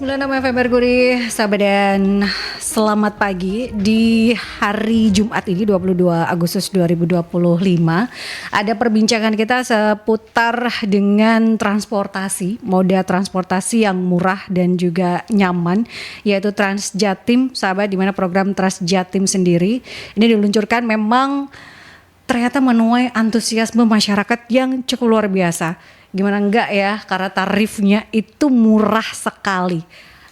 96 FM Merkuri, sahabat dan selamat pagi di hari Jumat ini 22 Agustus 2025. Ada perbincangan kita seputar dengan transportasi, moda transportasi yang murah dan juga nyaman, yaitu Transjatim, sahabat, di mana program Transjatim sendiri ini diluncurkan memang ternyata menuai antusiasme masyarakat yang cukup luar biasa. Gimana enggak ya, karena tarifnya itu murah sekali.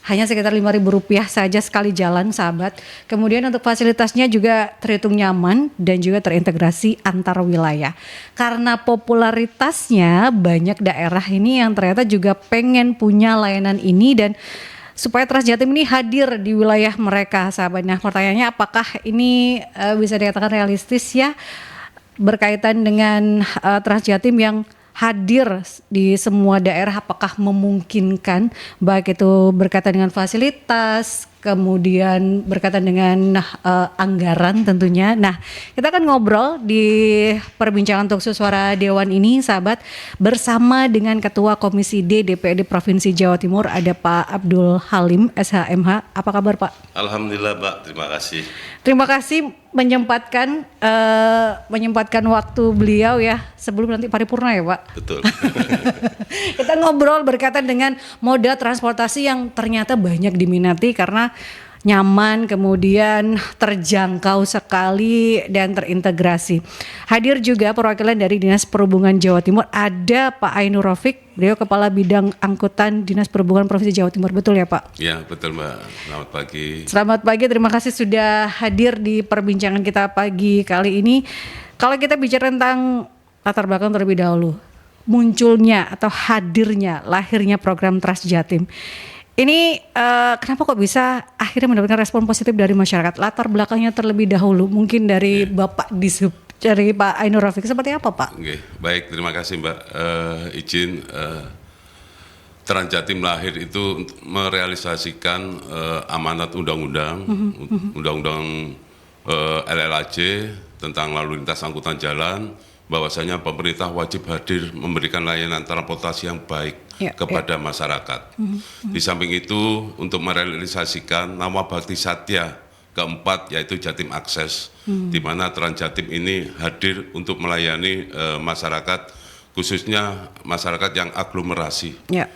Hanya sekitar Rp5.000 saja sekali jalan, sahabat. Kemudian untuk fasilitasnya juga terhitung nyaman dan juga terintegrasi antar wilayah. Karena popularitasnya, banyak daerah ini yang ternyata juga pengen punya layanan ini dan supaya Transjatim ini hadir di wilayah mereka, sahabat. Nah, pertanyaannya apakah ini bisa dikatakan realistis ya, berkaitan dengan Transjatim yang hadir di semua daerah, apakah memungkinkan, baik itu berkaitan dengan fasilitas, kemudian berkaitan dengan anggaran tentunya. Nah, kita akan ngobrol di perbincangan Talkshow Suara Dewan ini, sahabat, bersama dengan Ketua Komisi D DPRD Provinsi Jawa Timur, ada Pak Abdul Halim, SHMH. Apa kabar, Pak? Alhamdulillah, Mbak. Terima kasih. Terima kasih menyempatkan waktu beliau ya, sebelum nanti paripurna ya, Pak. Betul. Kita ngobrol berkaitan dengan moda transportasi yang ternyata banyak diminati karena nyaman, kemudian terjangkau sekali dan terintegrasi. Hadir juga perwakilan dari Dinas Perhubungan Jawa Timur, ada Pak Ainur Rafiq, beliau Kepala Bidang Angkutan Dinas Perhubungan Provinsi Jawa Timur. Betul ya, Pak? Ya, betul, Mbak. Selamat pagi. Selamat pagi, terima kasih sudah hadir di perbincangan kita pagi kali ini. Kalau kita bicara tentang latar belakang terlebih dahulu, munculnya atau hadirnya, lahirnya program Transjatim. Ini kenapa kok bisa akhirnya mendapatkan respon positif dari masyarakat? Latar belakangnya terlebih dahulu, mungkin dari Bapak Disub, dari Pak Ainur Rafiq, seperti apa, Pak? Oke, baik, terima kasih, Mbak. Izin Transjatim lahir itu untuk merealisasikan amanat undang-undang, undang-undang LLAJ tentang lalu lintas angkutan jalan, bahwasanya pemerintah wajib hadir memberikan layanan transportasi yang baik kepada masyarakat. Di samping itu, untuk merealisasikan nama bakti satya keempat, yaitu Jatim Akses, di mana Transjatim ini hadir untuk melayani masyarakat, khususnya masyarakat yang aglomerasi. Ya.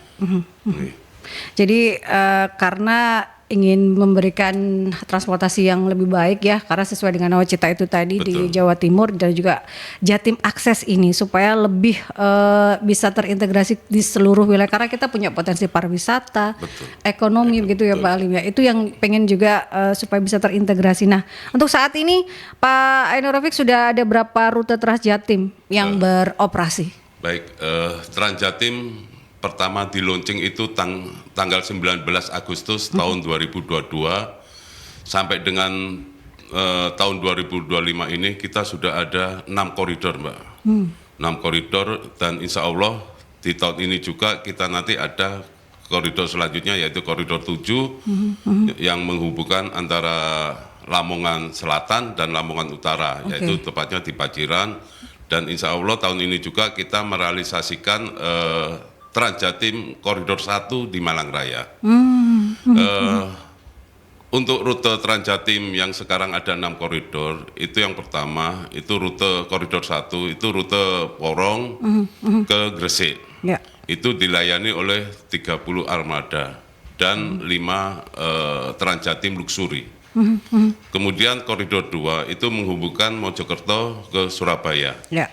Jadi karena ingin memberikan transportasi yang lebih baik ya, karena sesuai dengan nawacita itu tadi. Betul. Di Jawa Timur dan juga Jatim Akses ini supaya lebih bisa terintegrasi di seluruh wilayah, karena kita punya potensi pariwisata, betul, ekonomi, begitu ya, Pak Alim ya. Itu yang pengen juga supaya bisa terintegrasi. Nah, untuk saat ini Pak Ainur Rafiq, sudah ada berapa rute Transjatim yang beroperasi? Baik, Transjatim pertama di launching itu tanggal 19 Agustus tahun 2022 sampai dengan tahun 2025 ini kita sudah ada 6 koridor, Mbak. 6 koridor, dan insya Allah di tahun ini juga kita nanti ada koridor selanjutnya, yaitu koridor 7 yang menghubungkan antara Lamongan Selatan dan Lamongan Utara, yaitu tepatnya di Paciran. Dan insya Allah tahun ini juga kita merealisasikan Transjatim koridor 1 di Malang Raya. Untuk rute Transjatim yang sekarang ada 6 koridor, itu yang pertama, itu rute koridor 1, itu rute Porong ke Gresik. Yeah. Itu dilayani oleh 30 armada dan 5 Transjatim Luxury. Kemudian koridor 2 itu menghubungkan Mojokerto ke Surabaya. Yeah.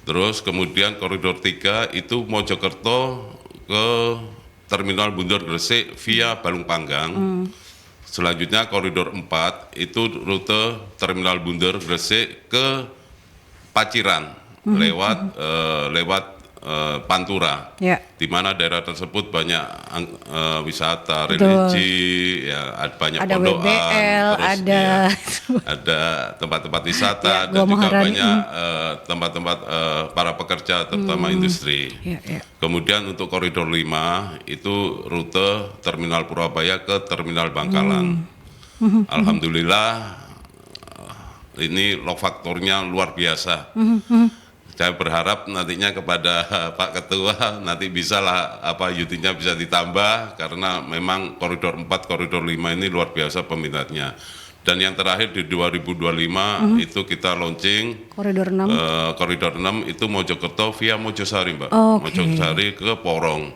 Terus kemudian koridor 3 itu Mojokerto ke Terminal Bundur Gresik via Balung Panggang. Selanjutnya koridor 4 itu rute Terminal Bundur Gresik ke Paciran lewat Pantura, di mana daerah tersebut banyak wisata, religi, ya, banyak ada pondokan, WBL, terus ada tempat-tempat wisata, dan juga banyak tempat-tempat para pekerja, terutama industri. Kemudian untuk koridor 5 itu rute Terminal Purabaya ke Terminal Bangkalan. Alhamdulillah ini load faktornya luar biasa. Saya berharap nantinya kepada Pak Ketua nanti bisalah UT-nya bisa ditambah karena memang koridor 4, koridor 5 ini luar biasa peminatnya. Dan yang terakhir di 2025 itu kita launching koridor 6. Koridor 6 itu Mojokerto via Mojosari, Mbak. Mojosari ke Porong.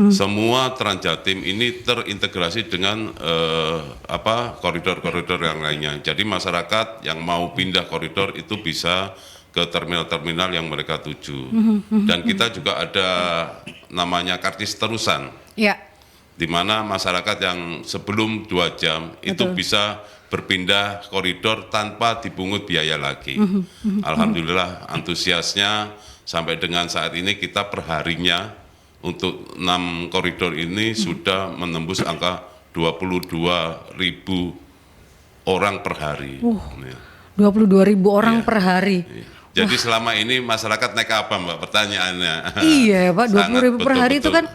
Semua Transjatim ini terintegrasi dengan koridor-koridor yang lainnya. Jadi masyarakat yang mau pindah koridor itu bisa ke terminal-terminal yang mereka tuju. Dan kita juga ada namanya karcis terusan. Ya. Di mana masyarakat yang sebelum 2 jam itu bisa berpindah koridor tanpa dipungut biaya lagi. Alhamdulillah antusiasnya sampai dengan saat ini kita perharinya untuk 6 koridor ini sudah menembus angka 22.000 orang per hari. 22.000 orang per hari. Jadi selama ini masyarakat naik apa, Mbak? Pertanyaannya. Iya, Pak, 20.000 per hari itu kan.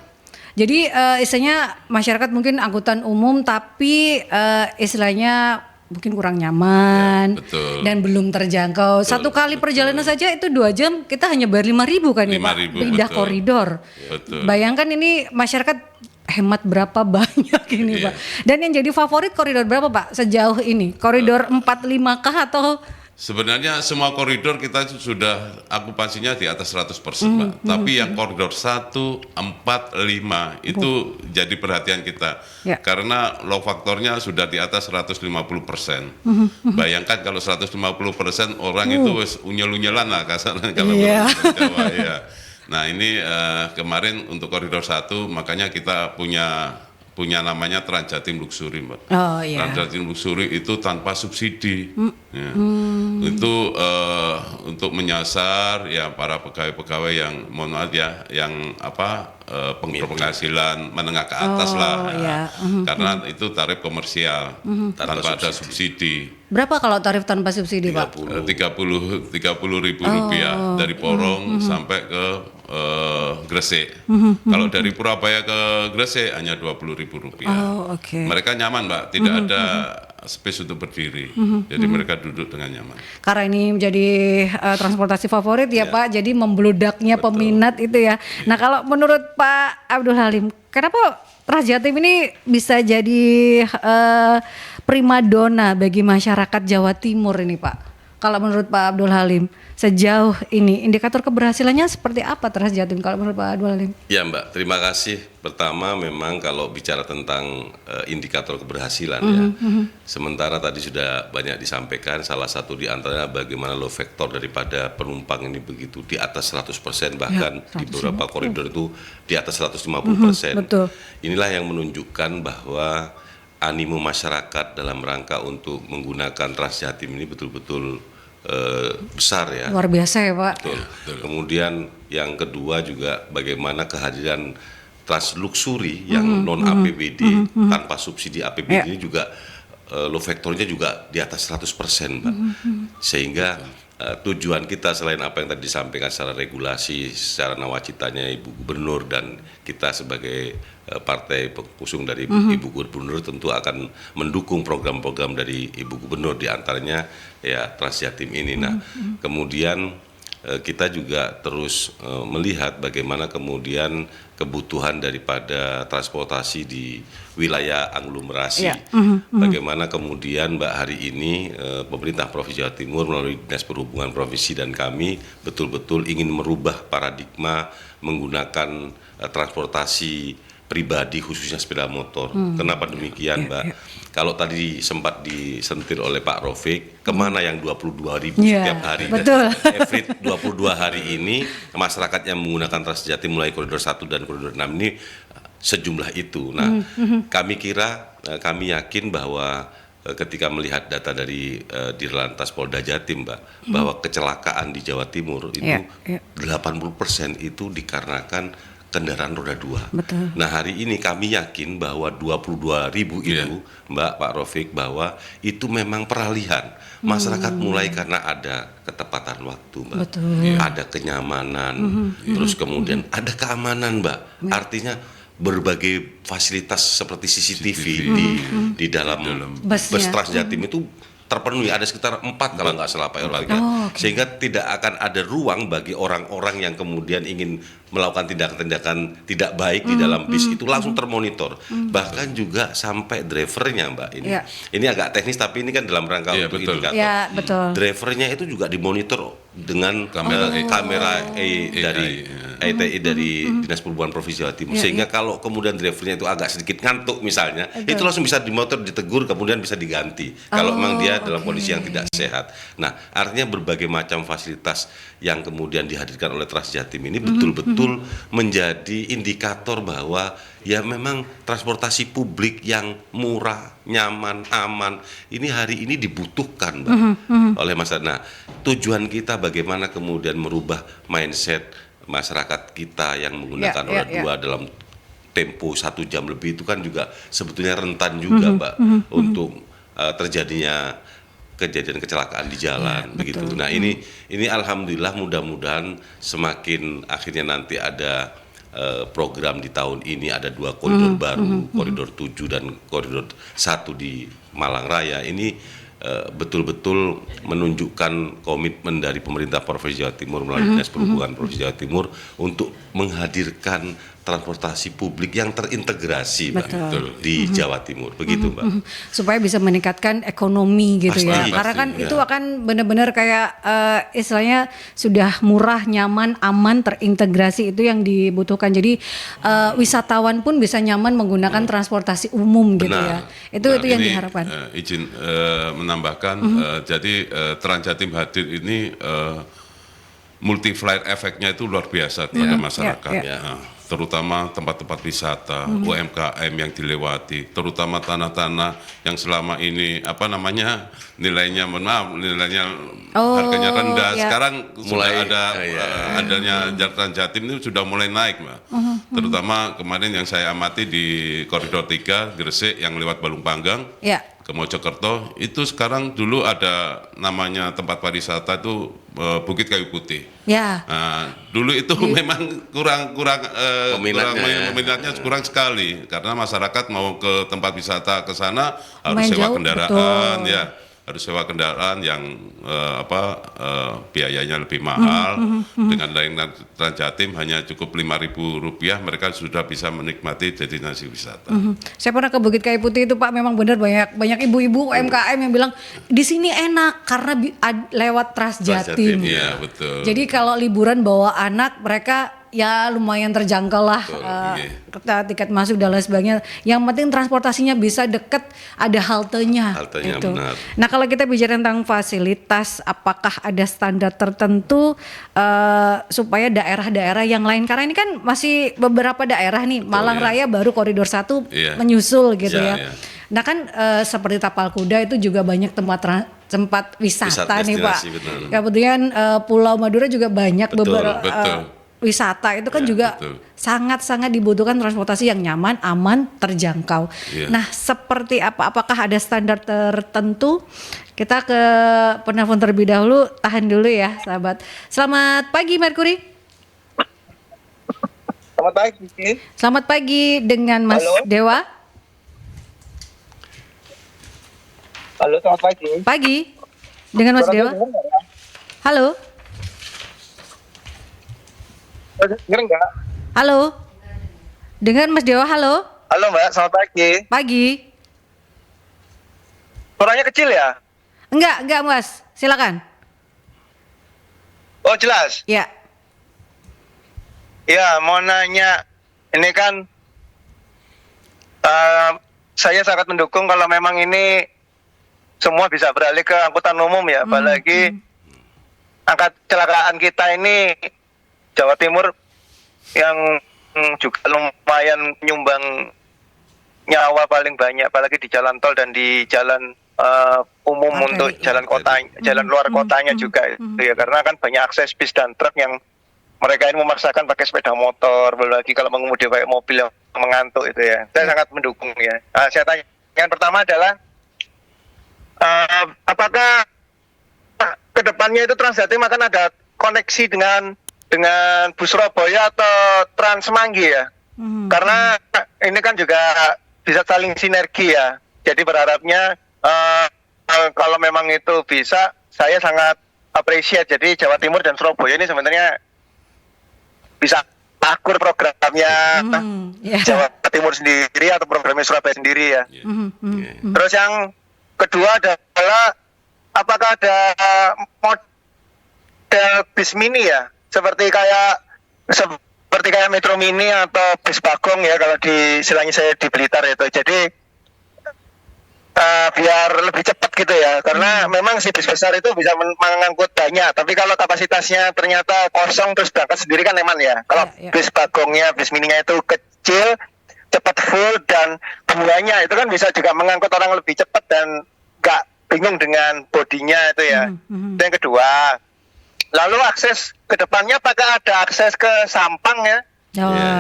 Jadi istilahnya masyarakat mungkin angkutan umum tapi istilahnya mungkin kurang nyaman dan belum terjangkau. Satu kali perjalanan saja itu 2 jam kita hanya bayar 5.000 kan ya Pak, pindah koridor. Bayangkan ini masyarakat hemat berapa banyak ini Pak. Dan yang jadi favorit koridor berapa Pak sejauh ini? Koridor 4, 5 kah atau? Sebenarnya semua koridor kita sudah okupansinya di atas 100%, Pak. Tapi yang koridor 1, 4, 5 itu jadi perhatian kita. Karena low faktornya sudah di atas 150%. Bayangkan kalau 150% orang itu unyel-unyelan lah kasarnya kalau Jawa ya. Nah ini kemarin untuk koridor 1 makanya kita punya namanya Transjatim Luxury, Mbak. Transjatim Luxury itu tanpa subsidi. Itu untuk menyasar ya para pegawai-pegawai yang mohon maaf ya, yang penghasilan menengah ke atas karena itu tarif komersial tanpa ada subsidi. Berapa kalau tarif tanpa subsidi, Pak? 30.000 rupiah dari Porong sampai ke Gresik. Kalau dari Purabaya ke Gresik hanya 20.000 rupiah. Mereka nyaman, Mbak, tidak ada space untuk berdiri. Jadi mereka duduk dengan nyaman. Karena ini menjadi transportasi favorit ya Pak, jadi membludaknya peminat itu ya. Nah kalau menurut Pak Abdul Halim, kenapa Transjatim ini bisa jadi primadona bagi masyarakat Jawa Timur ini Pak? Kalau menurut Pak Abdul Halim, sejauh ini indikator keberhasilannya seperti apa Transjatim kalau menurut Pak Abdul Halim? Ya Mbak, terima kasih. Pertama memang kalau bicara tentang indikator keberhasilan ya, sementara tadi sudah banyak disampaikan, salah satu di antaranya bagaimana low factor daripada penumpang ini begitu di atas 100%, bahkan di beberapa koridor itu di atas 150%. Inilah yang menunjukkan bahwa animo masyarakat dalam rangka untuk menggunakan Transjatim ini betul-betul besar ya. Luar biasa ya Pak. Betul. Kemudian yang kedua juga bagaimana kehadiran Transluxury yang non APBD tanpa subsidi APBD ini juga low factornya juga di atas 100%, Mbak. Sehingga tujuan kita selain apa yang tadi disampaikan secara regulasi, secara nawacitanya Ibu Gubernur dan kita sebagai partai pengusung dari Ibu Gubernur tentu akan mendukung program-program dari Ibu Gubernur, diantaranya ya Transjatim ini. Nah, kemudian kita juga terus melihat bagaimana kemudian kebutuhan daripada transportasi di wilayah aglomerasi. Bagaimana kemudian Mbak hari ini pemerintah Provinsi Jawa Timur melalui Dinas Perhubungan Provinsi dan kami betul-betul ingin merubah paradigma menggunakan transportasi pribadi khususnya sepeda motor. Kenapa demikian, Mbak? Kalau tadi sempat disentil oleh Pak Rofik, kemana yang 22.000 setiap hari? Betul. Every 22 hari ini masyarakat yang menggunakan Transjatim mulai koridor 1 dan koridor 6 ini sejumlah itu. Nah, kami yakin bahwa ketika melihat data dari Dirlantas Polda Jatim, Mbak, bahwa kecelakaan di Jawa Timur itu 80% itu dikarenakan kendaraan roda 2. Betul. Nah hari ini kami yakin bahwa 22.000 itu, Mbak, Pak Rofik, bahwa itu memang peralihan. Masyarakat mulai karena ada ketepatan waktu, Mbak. Ada kenyamanan, terus kemudian ada keamanan, Mbak. Artinya berbagai fasilitas seperti CCTV di dalam bus Transjatim itu terpenuhi, ada sekitar 4 kalau nggak salah Pak Erlangga. Sehingga tidak akan ada ruang bagi orang-orang yang kemudian ingin melakukan tindakan-tindakan tidak baik di dalam bis itu langsung termonitor. Bahkan juga sampai drivernya Mbak ini. Ini agak teknis tapi ini kan dalam rangka untuk indikator. Iya, betul. Drivernya itu juga dimonitor dengan kamera dari ETI dari Dinas Perhubungan Provinsi Jawa Timur. Sehingga kalau kemudian drivernya itu agak sedikit ngantuk misalnya, itu langsung bisa dimonitor, ditegur, kemudian bisa diganti. Kalau memang dia dalam kondisi yang tidak sehat. Nah, artinya berbagai macam fasilitas yang kemudian dihadirkan oleh Trans Jatim ini betul-betul menjadi indikator bahwa ya memang transportasi publik yang murah, nyaman, aman ini hari ini dibutuhkan Mbak oleh masyarakat. Nah, tujuan kita bagaimana kemudian merubah mindset masyarakat kita yang menggunakan roda dua dalam tempo 1 jam lebih itu kan juga sebetulnya rentan juga Mbak untuk terjadinya kejadian kecelakaan di jalan begitu. Nah, ini alhamdulillah mudah-mudahan semakin akhirnya nanti ada program di tahun ini ada 2 koridor baru, koridor 7 dan koridor 1 di Malang Raya. Ini betul-betul menunjukkan komitmen dari pemerintah Provinsi Jawa Timur melalui Dinas Perhubungan Provinsi Jawa Timur untuk menghadirkan transportasi publik yang terintegrasi Mbak, di Jawa Timur begitu Mbak. Supaya bisa meningkatkan ekonomi gitu ya. Karena kan itu akan benar-benar kayak istilahnya sudah murah, nyaman, aman, terintegrasi itu yang dibutuhkan. Jadi wisatawan pun bisa nyaman menggunakan transportasi umum gitu ya. Itu yang diharapkan. Izin menambahkan, jadi Trans Jatim hadir ini multiplier efeknya itu luar biasa pada masyarakat. Terutama tempat-tempat wisata, UMKM yang dilewati, terutama tanah-tanah yang selama ini nilainya harganya rendah. Sekarang mulai adanya Trans Jatim ini sudah mulai naik Mbak. Terutama kemarin yang saya amati di koridor 3 Gresik yang lewat Balung Panggang ke Mojokerto itu sekarang dulu ada namanya tempat pariwisata itu Bukit Kayu Putih. Nah, dulu itu memang kurang peminatnya kurang sekali karena masyarakat mau ke tempat wisata ke sana harus sewa kendaraan harus sewa kendaraan yang biayanya lebih mahal. Dengan layanan Trans Jatim hanya cukup Rp5.000 mereka sudah bisa menikmati destinasi wisata. Saya pernah ke Bukit Kayu Putih itu Pak, memang benar banyak ibu-ibu UMKM yang bilang di sini enak karena lewat Trans Jatim. Iya, betul. Jadi kalau liburan bawa anak mereka ya lumayan terjangkau lah tiket masuk dan lain sebagainya. Yang penting transportasinya bisa deket, ada haltenya gitu. Benar. Nah, kalau kita bicara tentang fasilitas, apakah ada standar tertentu supaya daerah-daerah yang lain, karena ini kan masih beberapa daerah nih, Malang Raya baru koridor 1 menyusul gitu ya. Nah kan seperti Tapal Kuda itu juga banyak tempat wisata nih Pak. Kemudian Pulau Madura juga banyak beberapa wisata itu kan juga sangat-sangat dibutuhkan transportasi yang nyaman, aman, terjangkau. Nah, seperti apa? Apakah ada standar tertentu? Kita ke penelpon terlebih dahulu, tahan dulu ya, sahabat. Selamat pagi, Mercury. Selamat pagi. Selamat pagi dengan Mas Dewa. Halo, selamat pagi. Pagi dengan Mas Dewa. Halo. Dengar enggak? Halo. Dengan Mas Dewa, halo. Halo Mbak, selamat pagi. Pagi. Suaranya kecil ya? Enggak Mas. Silakan. Oh, jelas. Ya. Ya, mau nanya. Ini kan saya sangat mendukung kalau memang ini semua bisa beralih ke angkutan umum ya. Apalagi angka kecelakaan kita ini Jawa Timur yang juga lumayan menyumbang nyawa paling banyak, apalagi di jalan tol dan di jalan umum untuk jalan kota, jalan luar kotanya juga ya, karena kan banyak akses bis dan truk yang mereka ini memaksakan pakai sepeda motor, belum lagi kalau mengemudi pakai mobil yang mengantuk itu ya. Saya sangat mendukung ya. Saya tanya, yang pertama adalah apakah kedepannya itu Trans Jatim akan ada koneksi dengan Bus Surabaya atau Trans Semanggi ya? Karena ini kan juga bisa saling sinergi ya. Jadi berharapnya kalau memang itu bisa, saya sangat appreciate. Jadi Jawa Timur dan Surabaya ini sebenarnya bisa akur programnya Jawa Timur sendiri atau programnya Surabaya sendiri ya. Terus yang kedua adalah apakah ada model bis mini ya, seperti kayak Metro Mini atau bis Bagong ya kalau di istilahnya saya di Blitar itu. Jadi biar lebih cepat gitu ya, karena memang si bis besar itu bisa mengangkut banyak, tapi kalau kapasitasnya ternyata kosong terus berangkat sendiri kan eman ya. Kalau bis Bagongnya, bis mininya itu kecil, cepat full, dan buahnya itu kan bisa juga mengangkut orang lebih cepat dan nggak bingung dengan bodinya itu ya. Itu yang kedua. Lalu akses ke depannya apakah ada akses ke Sampang ya?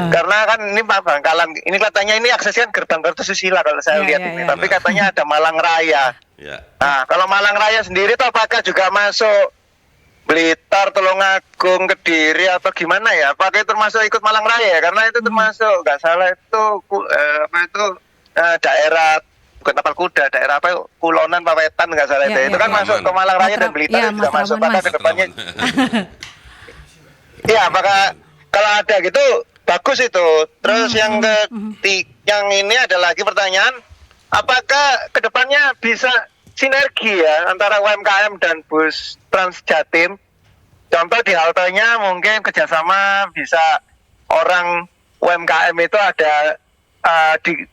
Karena kan ini Bangkalan, ini katanya ini aksesnya gerbang Kertosusila kalau saya lihat ini. Tapi katanya ada Malang Raya. Nah, kalau Malang Raya sendiri itu apakah juga masuk Blitar, Tulungagung, Kediri atau gimana ya? Apakah itu termasuk ikut Malang Raya ya? Karena itu termasuk nggak salah itu daerah bukan Tapal Kuda, daerah apa? Kulonan, Pawetan nggak salah itu. Itu kan masuk ke Malang Raya dan Blitar juga masuk. Apakah ke depannya? Iya, apakah kalau ada gitu bagus itu. Terus yang yang ini ada lagi pertanyaan, apakah kedepannya bisa sinergi ya antara UMKM dan bus Transjatim? Contoh di haltenya mungkin kerjasama, bisa orang UMKM itu ada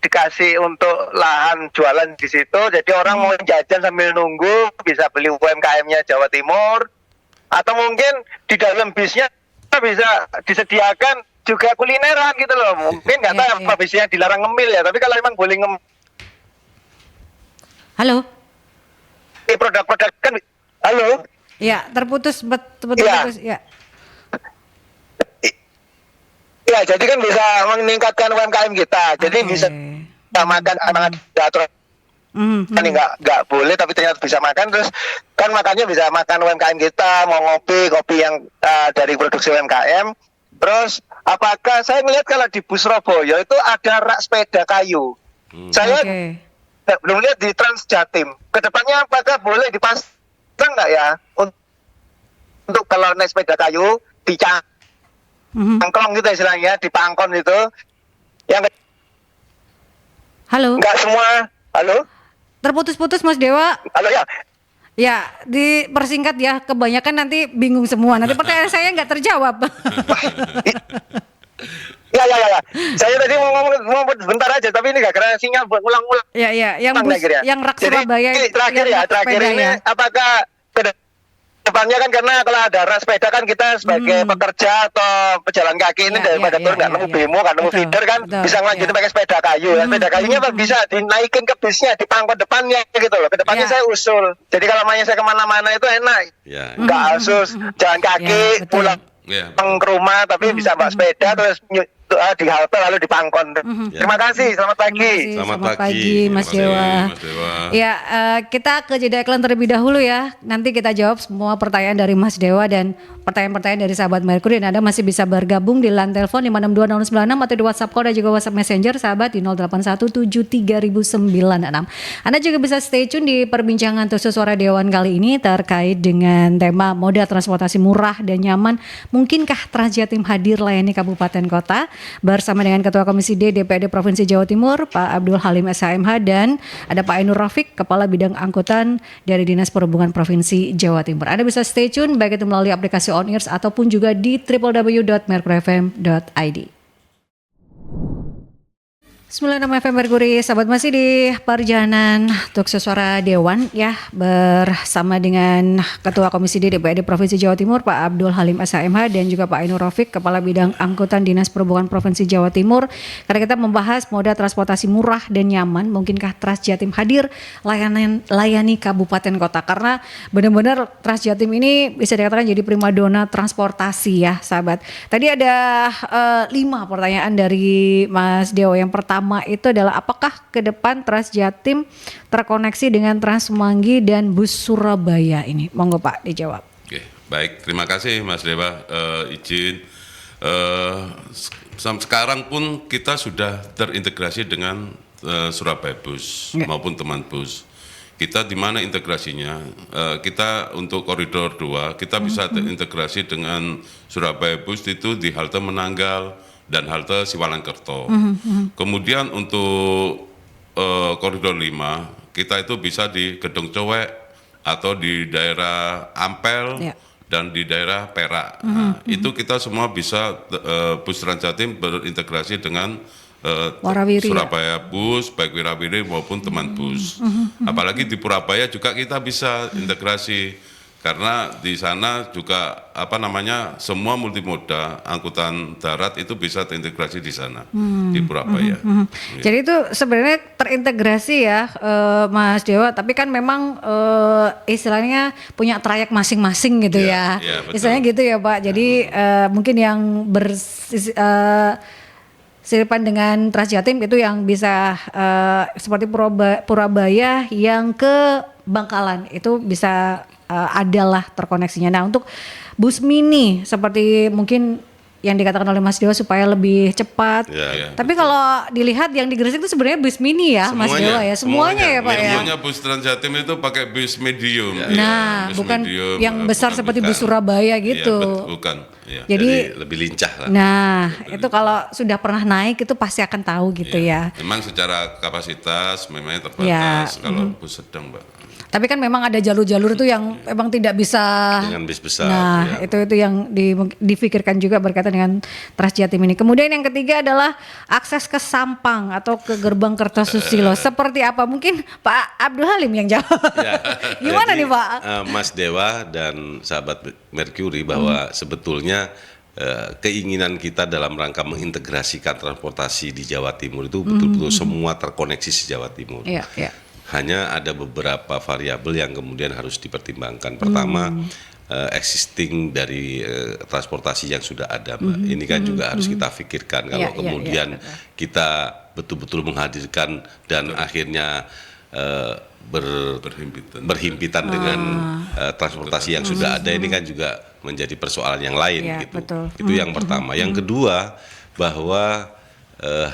dikasih untuk lahan jualan di situ, jadi orang mau jajan sambil nunggu bisa beli UMKM-nya Jawa Timur, atau mungkin di dalam bisnya bisa disediakan juga kulineran gitu loh. Mungkin nggak tahu apa bisnya dilarang ngemil ya, tapi kalau memang boleh Halo. Produk-produk kan, halo. Ya, terputus ya. Ya, jadi kan bisa meningkatkan UMKM kita. Jadi bisa makan aturan. Kan nggak boleh tapi ternyata bisa makan, terus kan makannya bisa makan UMKM kita, mau kopi yang dari produksi UMKM. Terus apakah saya melihat kalau di bus Surabaya itu ada rak sepeda kayu. Saya belum lihat di Transjatim. Kedepannya apakah boleh dipasang nggak ya untuk kalau naik sepeda kayu di cangklong gitu istilahnya, di pangkon itu. Yang halo. Nggak semua. Halo. Terputus-putus Mas Dewa. Halo ya. Ya, dipersingkat ya. Kebanyakan nanti bingung semua. Nanti pertanyaan saya nggak terjawab. Ya. Saya tadi mau ngomong bentar aja, tapi ini gak kena sinyal buat ulang-ulang. Ya. Yang rak Surabaya. Jadi terakhir ini ya. Apakah depannya kan, karena kalau ada rak sepeda kan kita sebagai pekerja atau pejalan kaki ini daripada turun nggak nemu bemo, nggak nemu feeder kan, bisa ngelanjutin pakai sepeda kayu. Sepeda kayunya bisa dinaikin ke bisnya, di pangkot depannya gitu loh. Kedepannya saya usul. Jadi kalau mainnya saya kemana-mana itu enak. Nggak harus jalan kaki pulang ke rumah, tapi bisa bawa sepeda terus di halte lalu di pangkon. Terima kasih, selamat pagi. Selamat pagi Mas Dewa. Ya, kita ke jeda iklan terlebih dahulu ya. Nanti kita jawab semua pertanyaan dari Mas Dewa dan pertanyaan-pertanyaan dari sahabat Mercury, dan Anda masih bisa bergabung di line telepon 5620096 atau di WhatsApp call dan juga WhatsApp Messenger sahabat di 0817300096. Anda juga bisa stay tune di perbincangan khusus Suara Dewan kali ini terkait dengan tema moda transportasi murah dan nyaman. Mungkinkah Transjatim hadir layani kabupaten kota? Bersama dengan Ketua Komisi D DPRD Provinsi Jawa Timur Pak Abdul Halim SHMH, dan ada Pak Ainur Rafiq, Kepala Bidang Angkutan dari Dinas Perhubungan Provinsi Jawa Timur. Anda bisa stay tune baik itu melalui aplikasi On Ears ataupun juga di www.mercuryfm.id. 96 FM Mercury, sahabat masih di perjalanan untuk Suara Dewan ya, bersama dengan Ketua Komisi D DPRD Provinsi Jawa Timur Pak Abdul Halim SHMH dan juga Pak Ainur Rafiq, Kepala Bidang Angkutan Dinas Perhubungan Provinsi Jawa Timur. Karena kita membahas moda transportasi murah dan nyaman, mungkinkah Transjatim hadir layani kabupaten kota? Karena benar-benar Transjatim ini bisa dikatakan jadi primadona transportasi ya sahabat. Tadi ada 5 pertanyaan dari Mas Dewa. Yang pertama itu adalah apakah ke depan Transjatim terkoneksi dengan Transmanggi dan bus Surabaya ini? Monggo Pak dijawab. Oke, baik, terima kasih Mas Dewa. Izin sekarang pun kita sudah terintegrasi dengan Surabaya Bus maupun teman bus. Kita di mana integrasinya? Kita untuk koridor 2 kita bisa terintegrasi dengan Surabaya Bus itu di halte Menanggal dan halte Siwalangkerto. Kemudian untuk koridor 5 kita itu bisa di Gedung Cowek atau di daerah Ampel dan di daerah Perak. Nah, itu kita semua bisa Bus Transjatim berintegrasi dengan Warawiri, Surabaya Bus, baik Wirawiri maupun teman bus. Apalagi di Purabaya juga kita bisa integrasi karena di sana juga semua multimoda angkutan darat itu bisa terintegrasi di sana di Purabaya. Jadi itu sebenarnya terintegrasi ya, Mas Dewa. Tapi kan memang istilahnya punya trayek masing-masing gitu ya. Betul. Istilahnya gitu ya Pak. Jadi mungkin yang siripan dengan Transjatim itu yang bisa seperti Purabaya yang ke Bangkalan itu bisa adalah terkoneksinya. Nah untuk bus mini seperti mungkin yang dikatakan oleh Mas Dewa supaya lebih cepat. Tapi kalau dilihat yang di Gresik itu sebenarnya bus mini ya, Mas Dewa ya. Semuanya ya Pak ya. Semuanya bus Transjatim itu pakai bus medium. Nah, bus bukan medium, yang besar seperti bus Surabaya gitu. Bukan. Jadi lebih lincah lah. Nah, itu kalau sudah pernah naik itu pasti akan tahu gitu ya. Memang secara kapasitas memangnya terbatas kalau bus sedang, Mbak. Tapi kan memang ada jalur-jalur itu yang memang tidak bisa dengan bis besar. Nah, itu yang difikirkan juga berkaitan dengan Transjatim ini. Kemudian yang ketiga adalah akses ke Sampang atau ke gerbang Kertosusilo. Seperti apa? Mungkin Pak Abdul Halim yang jawab. Gimana nih Pak? Mas Dewa dan sahabat Mercury bahwa sebetulnya keinginan kita dalam rangka mengintegrasikan transportasi di Jawa Timur itu betul-betul semua terkoneksi di Jawa Timur. Hanya ada beberapa variabel yang kemudian harus dipertimbangkan. Pertama, existing dari transportasi yang sudah ada, Mbak. Ini kan juga harus kita pikirkan. Kalau kemudian kita betul-betul menghadirkan dan akhirnya berhimpitan dengan transportasi yang sudah ada, ini kan juga menjadi persoalan yang lain gitu. Itu yang pertama. Yang kedua, bahwa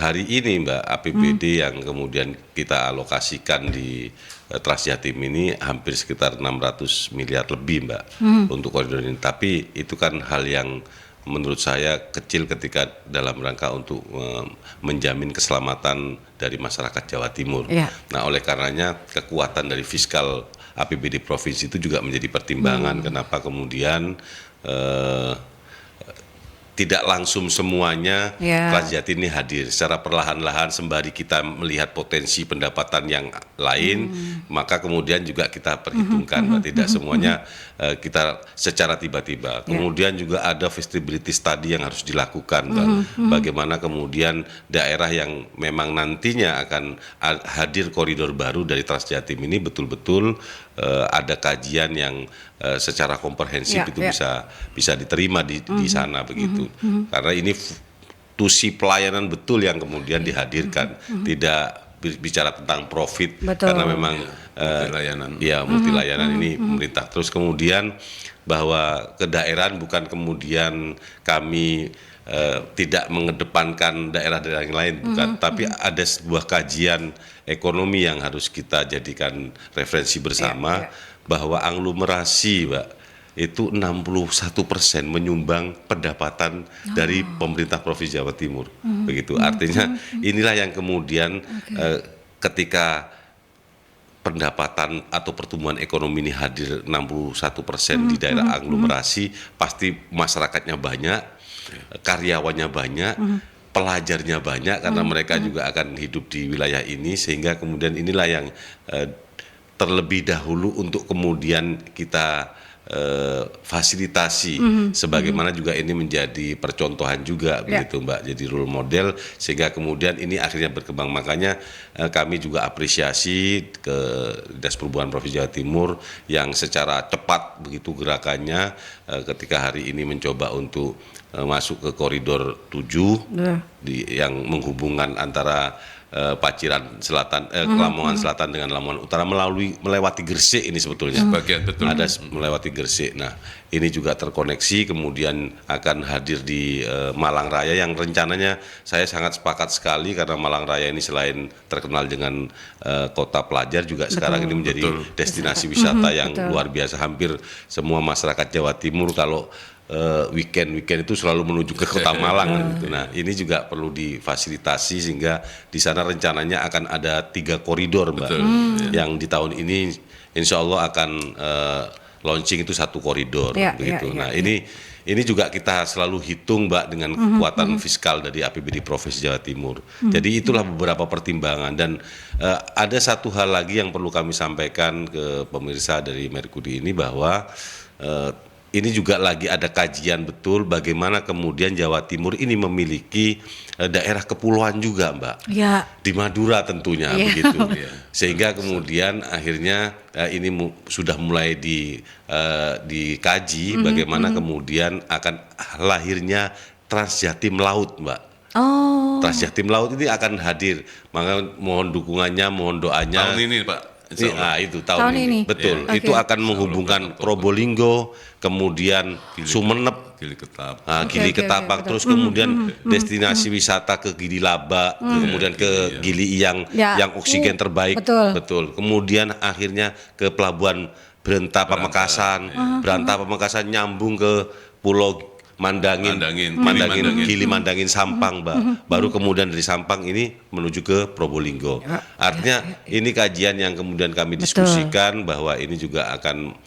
hari ini Mbak, APBD yang kemudian kita alokasikan di Transjatim ini hampir sekitar 600 miliar lebih Mbak untuk koridor ini. Tapi itu kan hal yang menurut saya kecil ketika dalam rangka untuk menjamin keselamatan dari masyarakat Jawa Timur. Nah, oleh karenanya kekuatan dari fiskal APBD provinsi itu juga menjadi pertimbangan kenapa kemudian tidak langsung semuanya Transjatim ini hadir. Secara perlahan-lahan sembari kita melihat potensi pendapatan yang lain, maka kemudian juga kita perhitungkan, tidak semuanya kita secara tiba-tiba. Kemudian juga ada feasibility study yang harus dilakukan, bagaimana kemudian daerah yang memang nantinya akan hadir koridor baru dari Transjatim ini betul-betul ada kajian yang secara komprehensif itu bisa diterima di sana begitu. Karena ini tusi pelayanan betul yang kemudian dihadirkan, tidak bicara tentang profit. Karena memang multi layanan ini pemerintah. Terus kemudian bahwa kedaerahan bukan kemudian kami tidak mengedepankan daerah-daerah yang lain, bukan, tapi ada sebuah kajian ekonomi yang harus kita jadikan referensi bersama, bahwa aglomerasi, Mbak, itu 61% menyumbang pendapatan dari pemerintah Provinsi Jawa Timur. Begitu. Artinya inilah yang kemudian ketika pendapatan atau pertumbuhan ekonomi ini hadir 61% di daerah aglomerasi, pasti masyarakatnya banyak, karyawannya banyak, pelajarnya banyak karena mereka juga akan hidup di wilayah ini, sehingga kemudian inilah yang terlebih dahulu untuk kemudian kita fasilitasi, sebagaimana juga ini menjadi percontohan juga begitu Mbak, jadi role model, sehingga kemudian ini akhirnya berkembang. Makanya kami juga apresiasi ke Dinas Perhubungan Provinsi Jawa Timur yang secara cepat begitu gerakannya ketika hari ini mencoba untuk masuk ke koridor 7 yang menghubungkan antara Paciran Selatan, Lamongan Selatan dengan Lamongan Utara melewati Gresik ini sebetulnya. Sebagian betul. Ada melewati Gresik. Nah, ini juga terkoneksi, kemudian akan hadir di Malang Raya yang rencananya saya sangat sepakat sekali karena Malang Raya ini selain terkenal dengan kota pelajar juga sekarang ini menjadi destinasi wisata yang luar biasa. Hampir semua masyarakat Jawa Timur kalau weekend itu selalu menuju ke Kota Malang gitu. Nah, ini juga perlu difasilitasi sehingga di sana rencananya akan ada 3 koridor, Mbak. Yang di tahun ini insya Allah akan launching itu 1 koridor begitu. Nah, ini juga kita selalu hitung, Mbak, dengan kekuatan fiskal dari APBD Provinsi Jawa Timur. Jadi itulah beberapa pertimbangan dan ada satu hal lagi yang perlu kami sampaikan ke pemirsa dari Mercury ini bahwa ini juga lagi ada kajian betul bagaimana kemudian Jawa Timur ini memiliki daerah kepulauan juga, Mbak. Ya. Di Madura tentunya begitu. Sehingga kemudian akhirnya ini sudah mulai dikaji bagaimana kemudian akan lahirnya Transjatim Laut, Mbak. Oh. Transjatim Laut ini akan hadir. Maka mohon dukungannya, mohon doanya. Tahun ini, Pak. Itu tahun ini. Betul. Ya. Itu akan menghubungkan Probolinggo, kemudian Sumeneb, Gili Ketapak, terus kemudian destinasi wisata ke Gili Laba, kemudian ke Gili Iyang yang oksigen terbaik. Betul. Kemudian akhirnya ke Pelabuhan Brenta Pamekasan, Branta Pamekasan nyambung ke Pulau Mandangin, Gili Mandangin Sampang, Mbak. Baru kemudian dari Sampang ini menuju ke Probolinggo. Artinya ini kajian yang kemudian kami diskusikan bahwa ini juga akan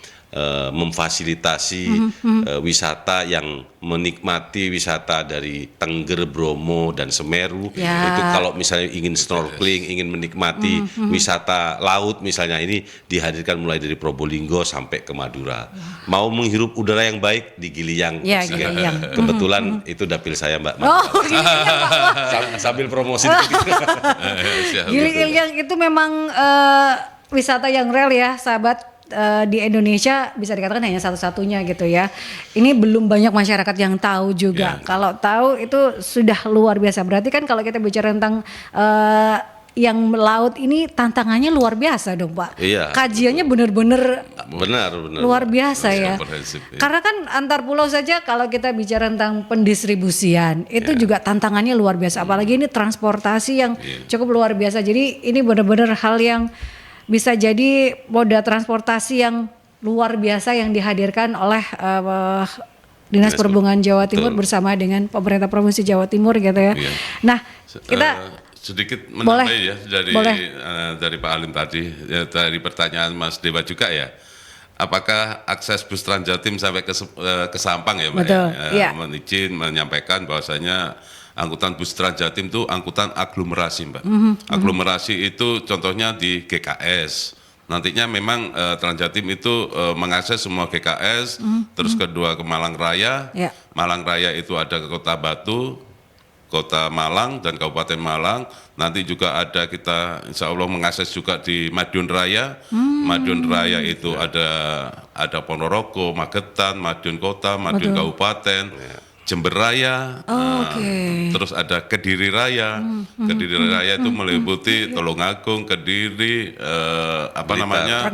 memfasilitasi wisata yang menikmati wisata dari Tengger, Bromo dan Semeru. Itu kalau misalnya ingin snorkeling, ingin menikmati wisata laut misalnya, ini dihadirkan mulai dari Probolinggo sampai ke Madura. Mau menghirup udara yang baik di Giliyang. Kebetulan itu dapil saya, Mbak. Sambil promosi. Giliyang itu memang wisata yang real ya, sahabat. Di Indonesia bisa dikatakan hanya satu-satunya gitu ya. Ini belum banyak masyarakat yang tahu juga. Kalau tahu itu sudah luar biasa. Berarti kan kalau kita bicara tentang yang laut ini tantangannya luar biasa dong, Pak. Kajiannya benar-benar luar biasa ya. Karena kan antar pulau saja kalau kita bicara tentang pendistribusian itu juga tantangannya luar biasa. Apalagi ini transportasi yang cukup luar biasa. Jadi ini benar-benar hal yang bisa jadi moda transportasi yang luar biasa yang dihadirkan oleh Dinas Perhubungan Jawa Timur bersama dengan pemerintah Provinsi Jawa Timur gitu ya. Nah, kita sedikit menambah ya dari Pak Halim tadi, dari pertanyaan Mas Dewa juga ya. Apakah akses bus Transjatim sampai ke Sampang ya, Mbak? Izin menyampaikan bahwasanya angkutan bus Transjatim itu angkutan aglomerasi, Mbak. Aglomerasi itu contohnya di GKS. Nantinya memang Transjatim itu mengakses semua GKS, terus kedua ke Malang Raya. Malang Raya itu ada ke Kota Batu, Kota Malang dan Kabupaten Malang. Nanti juga ada kita insya Allah mengakses juga di Madiun Raya. Madiun Raya itu ada Ponorogo, Magetan, Madiun Kota, Madiun Kabupaten. Jember Raya, terus ada Kediri Raya. Kediri Raya itu meliputi Tulungagung, Kediri, namanya?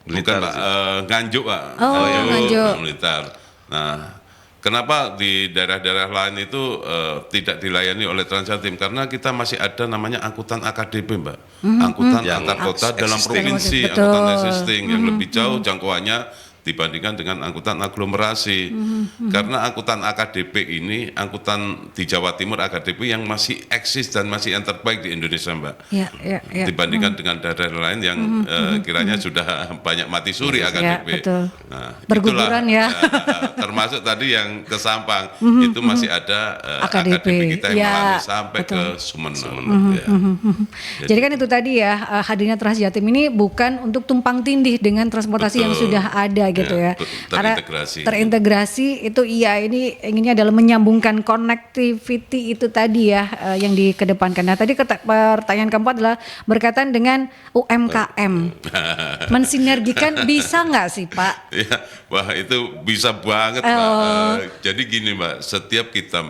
Bukan Pak, Nganjuk, Pak. Nganjuk. Blitar. Nah, kenapa di daerah-daerah lain itu tidak dilayani oleh Transjatim? Karena kita masih ada namanya angkutan AKDP, Mbak. Angkutan antar kota dalam provinsi, angkutan existing yang lebih jauh jangkauannya dibandingkan dengan angkutan aglomerasi. Karena angkutan AKDP ini, angkutan di Jawa Timur AKDP yang masih eksis dan masih yang terbaik di Indonesia, Mbak. Dibandingkan dengan daerah lain yang kiranya sudah banyak mati suri AKDP. Nah, berguguran ya. Termasuk tadi yang ke Sampang, itu masih ada AKDP kita yang melalui sampai ke Sumeneb. Jadi kan itu tadi ya, hadirnya Transjatim ini bukan untuk tumpang tindih dengan transportasi yang sudah ada gitu ya. Karena Terintegrasi. terintegrasi itu ini inginnya adalah menyambungkan connectivity itu tadi ya yang dikedepankan. Nah tadi pertanyaan keempat adalah berkaitan dengan UMKM. Mensinergikan bisa nggak sih Pak? Ya, wah itu bisa banget Mbak. Jadi gini Mbak, setiap kita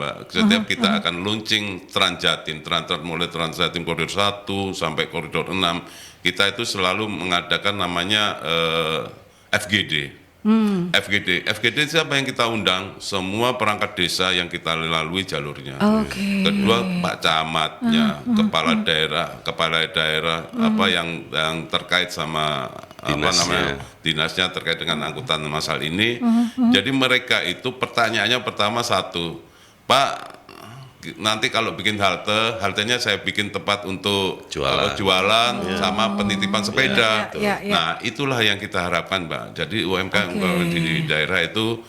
akan launching Transjatim, mulai Transjatim koridor 1 sampai koridor 6, kita itu selalu mengadakan namanya FGD. FGD siapa yang kita undang? Semua perangkat desa yang kita lalui jalurnya. Kedua Pak Camatnya, kepala daerah apa yang terkait sama dinasnya terkait dengan angkutan massal ini. Jadi mereka itu pertanyaannya pertama satu, Pak, nanti kalau bikin haltenya saya bikin tempat untuk jualan sama penitipan sepeda. Nah, itulah yang kita harapkan, Mbak. Jadi UMKM di daerah itu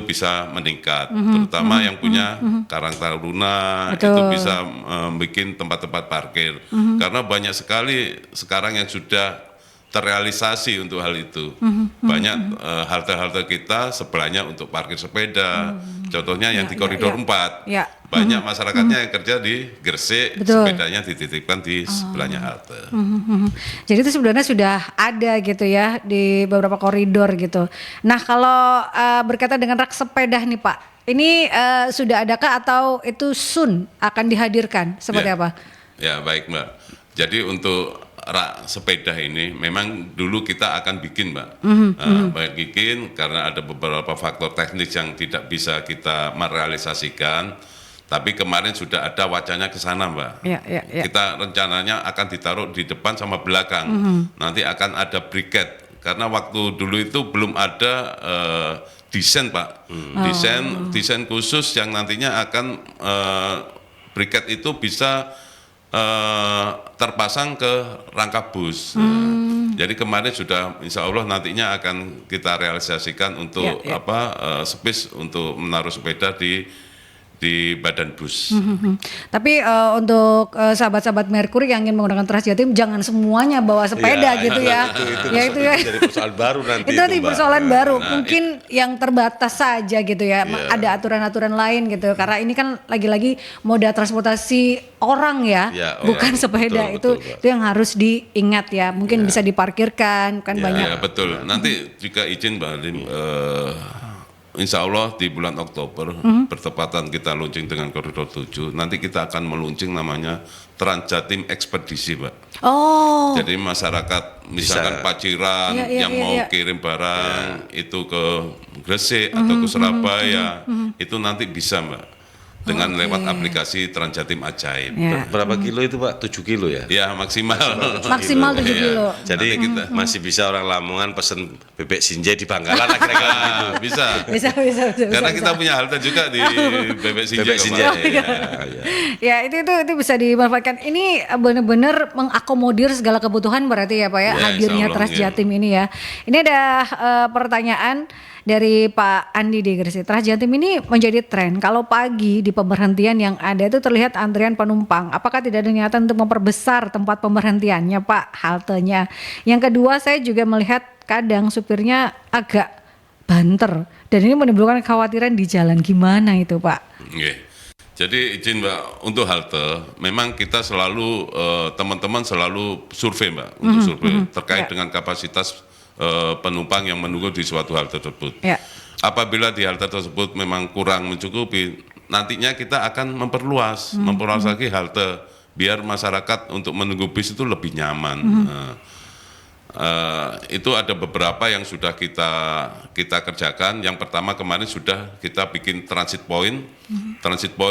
bisa meningkat, terutama yang punya Karang Taruna itu bisa bikin tempat-tempat parkir. Karena banyak sekali sekarang yang sudah terrealisasi untuk hal itu. Banyak halte-halte kita sebelahnya untuk parkir sepeda. Contohnya yang di koridor 4. Banyak masyarakatnya yang kerja di Gresik, sepedanya dititipkan di sebelahnya halte. Jadi itu sebenarnya sudah ada gitu ya di beberapa koridor gitu. Nah kalau berkaitan dengan rak sepeda nih Pak, ini sudah adakah atau itu soon akan dihadirkan seperti apa? Ya baik Mbak. Jadi untuk rak sepeda ini memang dulu kita akan bikin Mbak. Bikin karena ada beberapa faktor teknis yang tidak bisa kita merealisasikan. Tapi kemarin sudah ada wacana ke sana Mbak. Kita rencananya akan ditaruh di depan sama belakang. Nanti akan ada briket. Karena waktu dulu itu belum ada desain Pak. Desain khusus yang nantinya akan briket itu bisa terpasang ke rangka bus. Jadi kemarin sudah insya Allah nantinya akan kita realisasikan untuk space untuk menaruh sepeda di badan bus. Tapi untuk sahabat-sahabat Merkuri yang ingin menggunakan Transjatim jangan semuanya bawa sepeda gitu ya. Itu ya. Jadi persoalan baru nanti. Itu nanti persoalan baru. Mungkin yang terbatas saja gitu ya. Ada aturan-aturan lain gitu. Karena ini kan lagi-lagi moda transportasi orang ya, bukan sepeda. Betul, itu yang harus diingat ya. Mungkin bisa diparkirkan kan banyak. Ya betul. Nanti jika izin Mbak Alim, insya Allah di bulan Oktober bertepatan kita launching dengan koridor 7, nanti kita akan meluncing namanya Transjatim Ekspedisi Mbak. Jadi masyarakat misalkan Paciran yang mau kirim barang itu ke Gresik atau ke Surabaya itu nanti bisa Mbak dengan lewat aplikasi Transjatim Ajaib. Berapa kilo itu Pak? 7 kilo ya? Ya maksimal 7 kilo. Jadi kita masih bisa orang Lamongan pesen bebek sinjai di Bangkalan kira-kira. Bisa. Bisa. Karena kita punya halte juga di bebek sinjai. Ya itu bisa dimanfaatkan. Ini benar-benar mengakomodir segala kebutuhan berarti ya Pak ya, hadirnya Transjatim ini ya. Ini ada pertanyaan dari Pak Andi di Gresik. Transjatim ini menjadi tren. Kalau pagi di pemberhentian yang ada itu terlihat antrian penumpang. Apakah tidak ada niatan untuk memperbesar tempat pemberhentiannya Pak, haltenya? Yang kedua, saya juga melihat kadang supirnya agak banter. Dan ini menimbulkan kekhawatiran di jalan. Gimana itu Pak? Jadi izin Mbak, untuk halte memang kita selalu teman-teman selalu survei Mbak untuk survei terkait dengan kapasitas penumpang yang menunggu di suatu halte tersebut. Apabila di halte tersebut memang kurang mencukupi, nantinya kita akan memperluas lagi halte biar masyarakat untuk menunggu bis itu lebih nyaman. Itu ada beberapa yang sudah kita kerjakan. Yang pertama kemarin sudah kita bikin transit point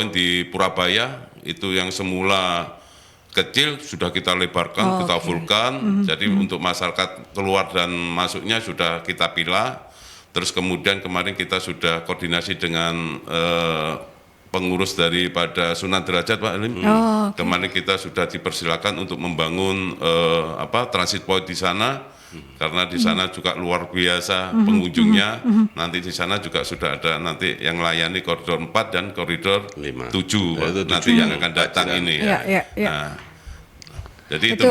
di Purabaya itu yang semula kecil sudah kita lebarkan, kita fullkan. Jadi untuk masyarakat keluar dan masuknya sudah kita pilah. Terus kemudian kemarin kita sudah koordinasi dengan pengurus daripada Sunan Derajat Pak Alim. Kemarin kita sudah dipersilakan untuk membangun transit point di sana. Karena di sana juga luar biasa pengunjungnya. Nanti di sana juga sudah ada nanti yang layani koridor 4 dan koridor 7 nanti yang akan datang ini. Jadi itu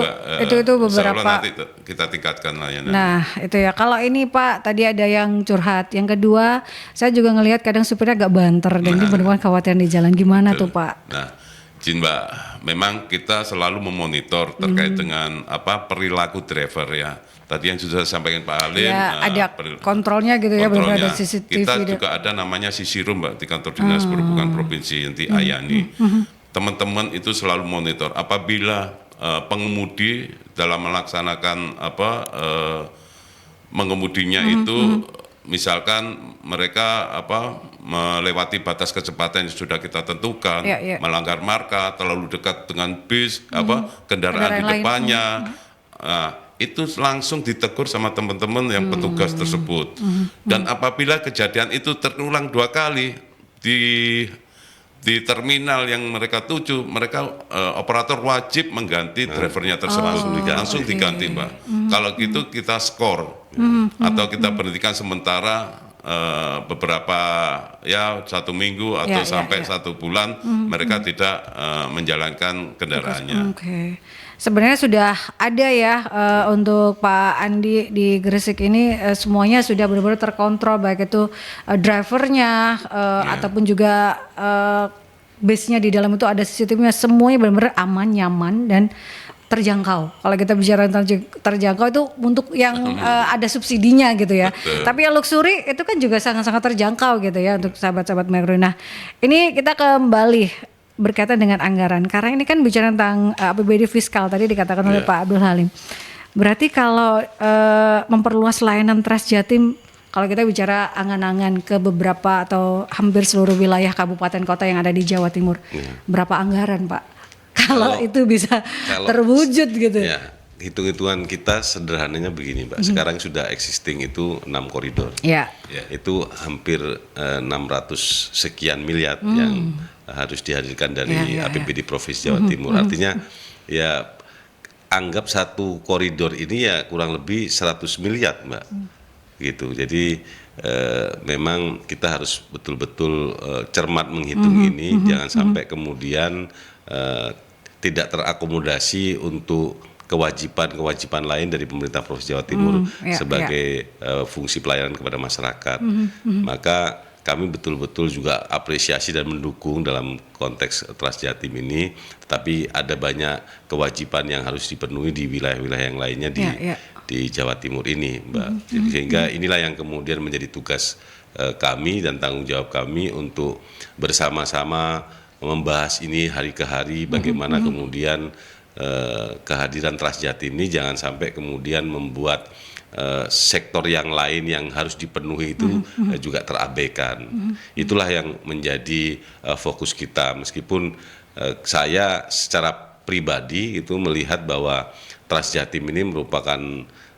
beberapa. insya Allah nanti kita tingkatkan layanan. Nah itu ya, kalau ini Pak tadi ada yang curhat. Yang kedua, saya juga ngelihat kadang supirnya agak banter dan ini benar-benar khawatiran di jalan. Gimana tuh Pak? Nah, izin Mbak, memang kita selalu memonitor terkait dengan perilaku driver ya. Tadi yang sudah saya sampaikan Pak Halim, Ya, ada kontrolnya gitu ya, benar ada CCTV. Kita juga ada namanya Sisirum Mbak di kantor dinas perhubungan provinsi yang di Ayani. Teman-teman itu selalu monitor apabila pengemudi dalam melaksanakan mengemudinya itu misalkan mereka melewati batas kecepatan yang sudah kita tentukan, melanggar marka, terlalu dekat dengan bis, kendaraan di depannya, itu langsung ditegur sama teman-teman yang petugas tersebut. Dan apabila kejadian itu terulang 2 kali di terminal yang mereka tuju, operator wajib mengganti drivernya tersebut, langsung diganti Mbak. Kalau gitu kita skor atau kita berhentikan sementara beberapa 1 minggu atau sampai 1 bulan mereka tidak menjalankan kendaraannya. Sebenarnya sudah ada ya untuk Pak Andi di Gresik ini semuanya sudah benar-benar terkontrol, baik itu drivernya ataupun juga base-nya di dalam itu ada CCTV-nya, semuanya benar-benar aman, nyaman dan terjangkau. Kalau kita bicara tentang terjangkau itu untuk yang ada subsidinya gitu ya. Betul. Tapi yang luxury itu kan juga sangat-sangat terjangkau gitu ya untuk sahabat-sahabat Megro. Nah, ini kita kembali berkaitan dengan anggaran, karena ini kan bicara tentang APBD fiskal tadi dikatakan oleh Pak Abdul Halim. Berarti kalau memperluas layanan Transjatim, kalau kita bicara angan-angan ke beberapa atau hampir seluruh wilayah kabupaten kota yang ada di Jawa Timur, berapa anggaran Pak? Kalau itu bisa terwujud gitu. Ya, hitung-hitungan kita sederhananya begini Mbak. Sekarang sudah existing itu 6 koridor. Ya, itu hampir 600 sekian miliar yang harus dihadirkan dari APBD Provinsi Jawa Timur. Artinya ya anggap 1 koridor ini ya kurang lebih 100 miliar Mbak. Gitu. Jadi memang kita harus betul-betul cermat menghitung ini, jangan sampai kemudian tidak terakomodasi untuk kewajiban lain dari pemerintah Provinsi Jawa Timur sebagai fungsi pelayanan kepada masyarakat. Maka kami betul-betul juga apresiasi dan mendukung dalam konteks Transjatim ini, tetapi ada banyak kewajiban yang harus dipenuhi di wilayah-wilayah yang lainnya di Jawa Timur ini, Mbak. Sehingga inilah yang kemudian menjadi tugas kami dan tanggung jawab kami untuk bersama-sama membahas ini hari ke hari, bagaimana kemudian kehadiran Transjatim ini jangan sampai kemudian membuat sektor yang lain yang harus dipenuhi itu juga terabaikan. Itulah yang menjadi fokus kita, meskipun saya secara pribadi itu melihat bahwa Transjatim ini merupakan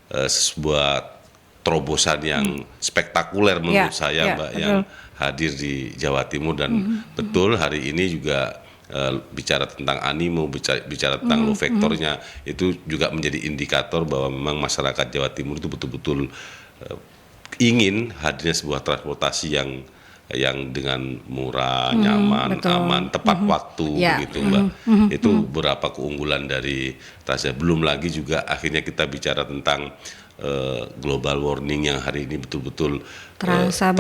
sebuah terobosan yang spektakuler menurut saya Mbak, yang hadir di Jawa Timur, dan betul hari ini juga bicara tentang animo, bicara tentang low factornya, itu juga menjadi indikator bahwa memang masyarakat Jawa Timur itu betul-betul ingin hadirnya sebuah transportasi yang dengan murah, nyaman, aman, tepat waktu, begitu Mbak. Itu beberapa keunggulan dari Transjatim. Belum lagi juga akhirnya kita bicara tentang global warming yang hari ini betul-betul terasa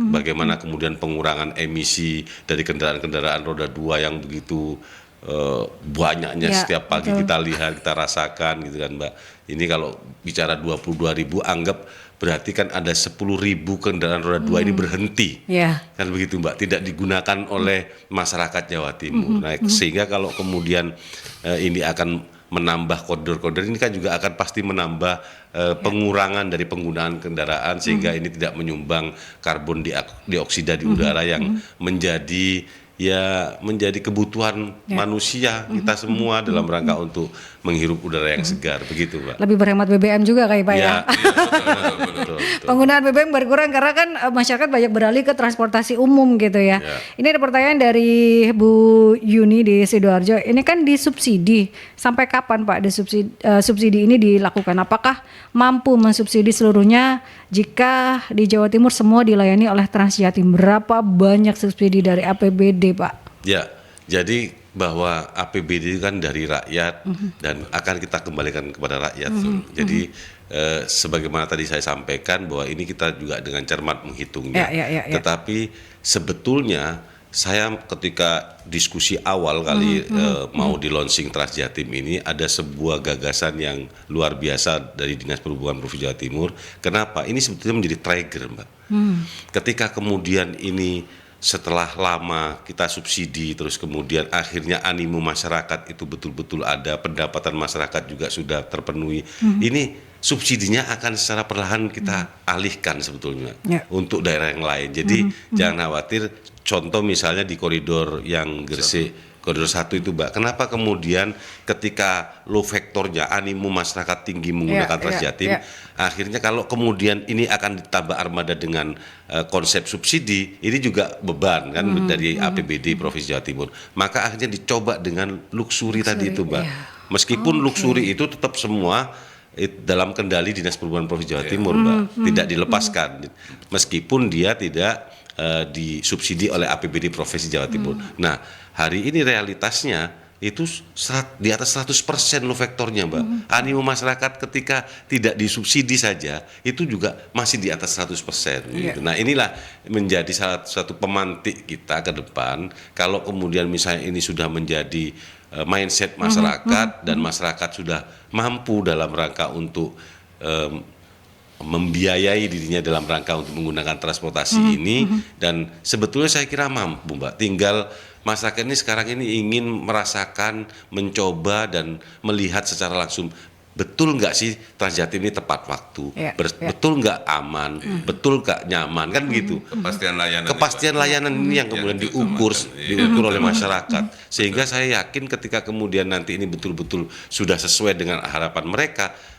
bagaimana kemudian pengurangan emisi dari kendaraan-kendaraan roda 2 yang begitu banyaknya setiap pagi kita lihat, kita rasakan gitu kan Mbak. Ini kalau bicara 22.000, anggap berarti kan ada 10.000 kendaraan roda 2 ini berhenti, kan begitu Mbak, tidak digunakan oleh masyarakat Jawa Timur. Nah, sehingga kalau kemudian ini akan menambah koridor-koridor ini kan juga akan pasti menambah pengurangan dari penggunaan kendaraan, sehingga ini tidak menyumbang karbon dioksida di udara yang menjadi kebutuhan manusia kita semua dalam rangka untuk menghirup udara yang segar, begitu Pak. Lebih berhemat BBM juga kayak Pak ya. Betul. Penggunaan BBM berkurang karena kan masyarakat banyak beralih ke transportasi umum gitu ya. Ini ada pertanyaan dari Bu Yuni di Sidoarjo. Ini kan disubsidi. Sampai kapan Pak subsidi ini dilakukan? Apakah mampu mensubsidi seluruhnya jika di Jawa Timur semua dilayani oleh Transjatim? Berapa banyak subsidi dari APBD Pak? Ya, jadi bahwa APBD kan dari rakyat dan akan kita kembalikan kepada rakyat. Jadi sebagaimana tadi saya sampaikan bahwa ini kita juga dengan cermat menghitungnya. Tetapi sebetulnya saya ketika diskusi awal kali mau di launching Trans Jatim ini ada sebuah gagasan yang luar biasa dari Dinas Perhubungan Provinsi Jawa Timur. Kenapa? Ini sebetulnya menjadi trigger, Mbak. Ketika kemudian ini setelah lama kita subsidi, terus kemudian akhirnya animo masyarakat itu betul-betul ada, pendapatan masyarakat juga sudah terpenuhi. Ini subsidinya akan secara perlahan kita alihkan sebetulnya untuk daerah yang lain. Jadi jangan khawatir. Contoh misalnya di koridor yang Gresik, koridor 1 itu, Mbak. Kenapa kemudian ketika low factornya animo masyarakat tinggi menggunakan Trans Jatim, akhirnya kalau kemudian ini akan ditambah armada dengan konsep subsidi, ini juga beban kan dari APBD Provinsi Jawa Timur. Maka akhirnya dicoba dengan luxury tadi itu, Mbak. Meskipun luxury itu tetap semua dalam kendali Dinas Perhubungan Provinsi Jawa Timur, Mbak. Tidak dilepaskan. Meskipun dia tidak disubsidi oleh APBD Provinsi Jawa Timur. Nah, hari ini realitasnya itu di atas 100% low factornya, Mbak. Animo masyarakat ketika tidak disubsidi saja itu juga masih di atas 100%. Gitu. Nah, inilah menjadi salah satu pemantik kita ke depan. Kalau kemudian misalnya ini sudah menjadi mindset masyarakat dan masyarakat sudah mampu dalam rangka untuk membiayai dirinya dalam rangka untuk menggunakan transportasi ini, dan sebetulnya saya kira mampu, Mbak. Tinggal masyarakat ini sekarang ini ingin merasakan, mencoba dan melihat secara langsung betul nggak sih Trans Jatim ini tepat waktu, betul nggak aman, betul nggak nyaman, kan begitu. Kepastian layanan ini yang kemudian diukur oleh masyarakat, sehingga saya yakin ketika kemudian nanti ini betul-betul sudah sesuai dengan harapan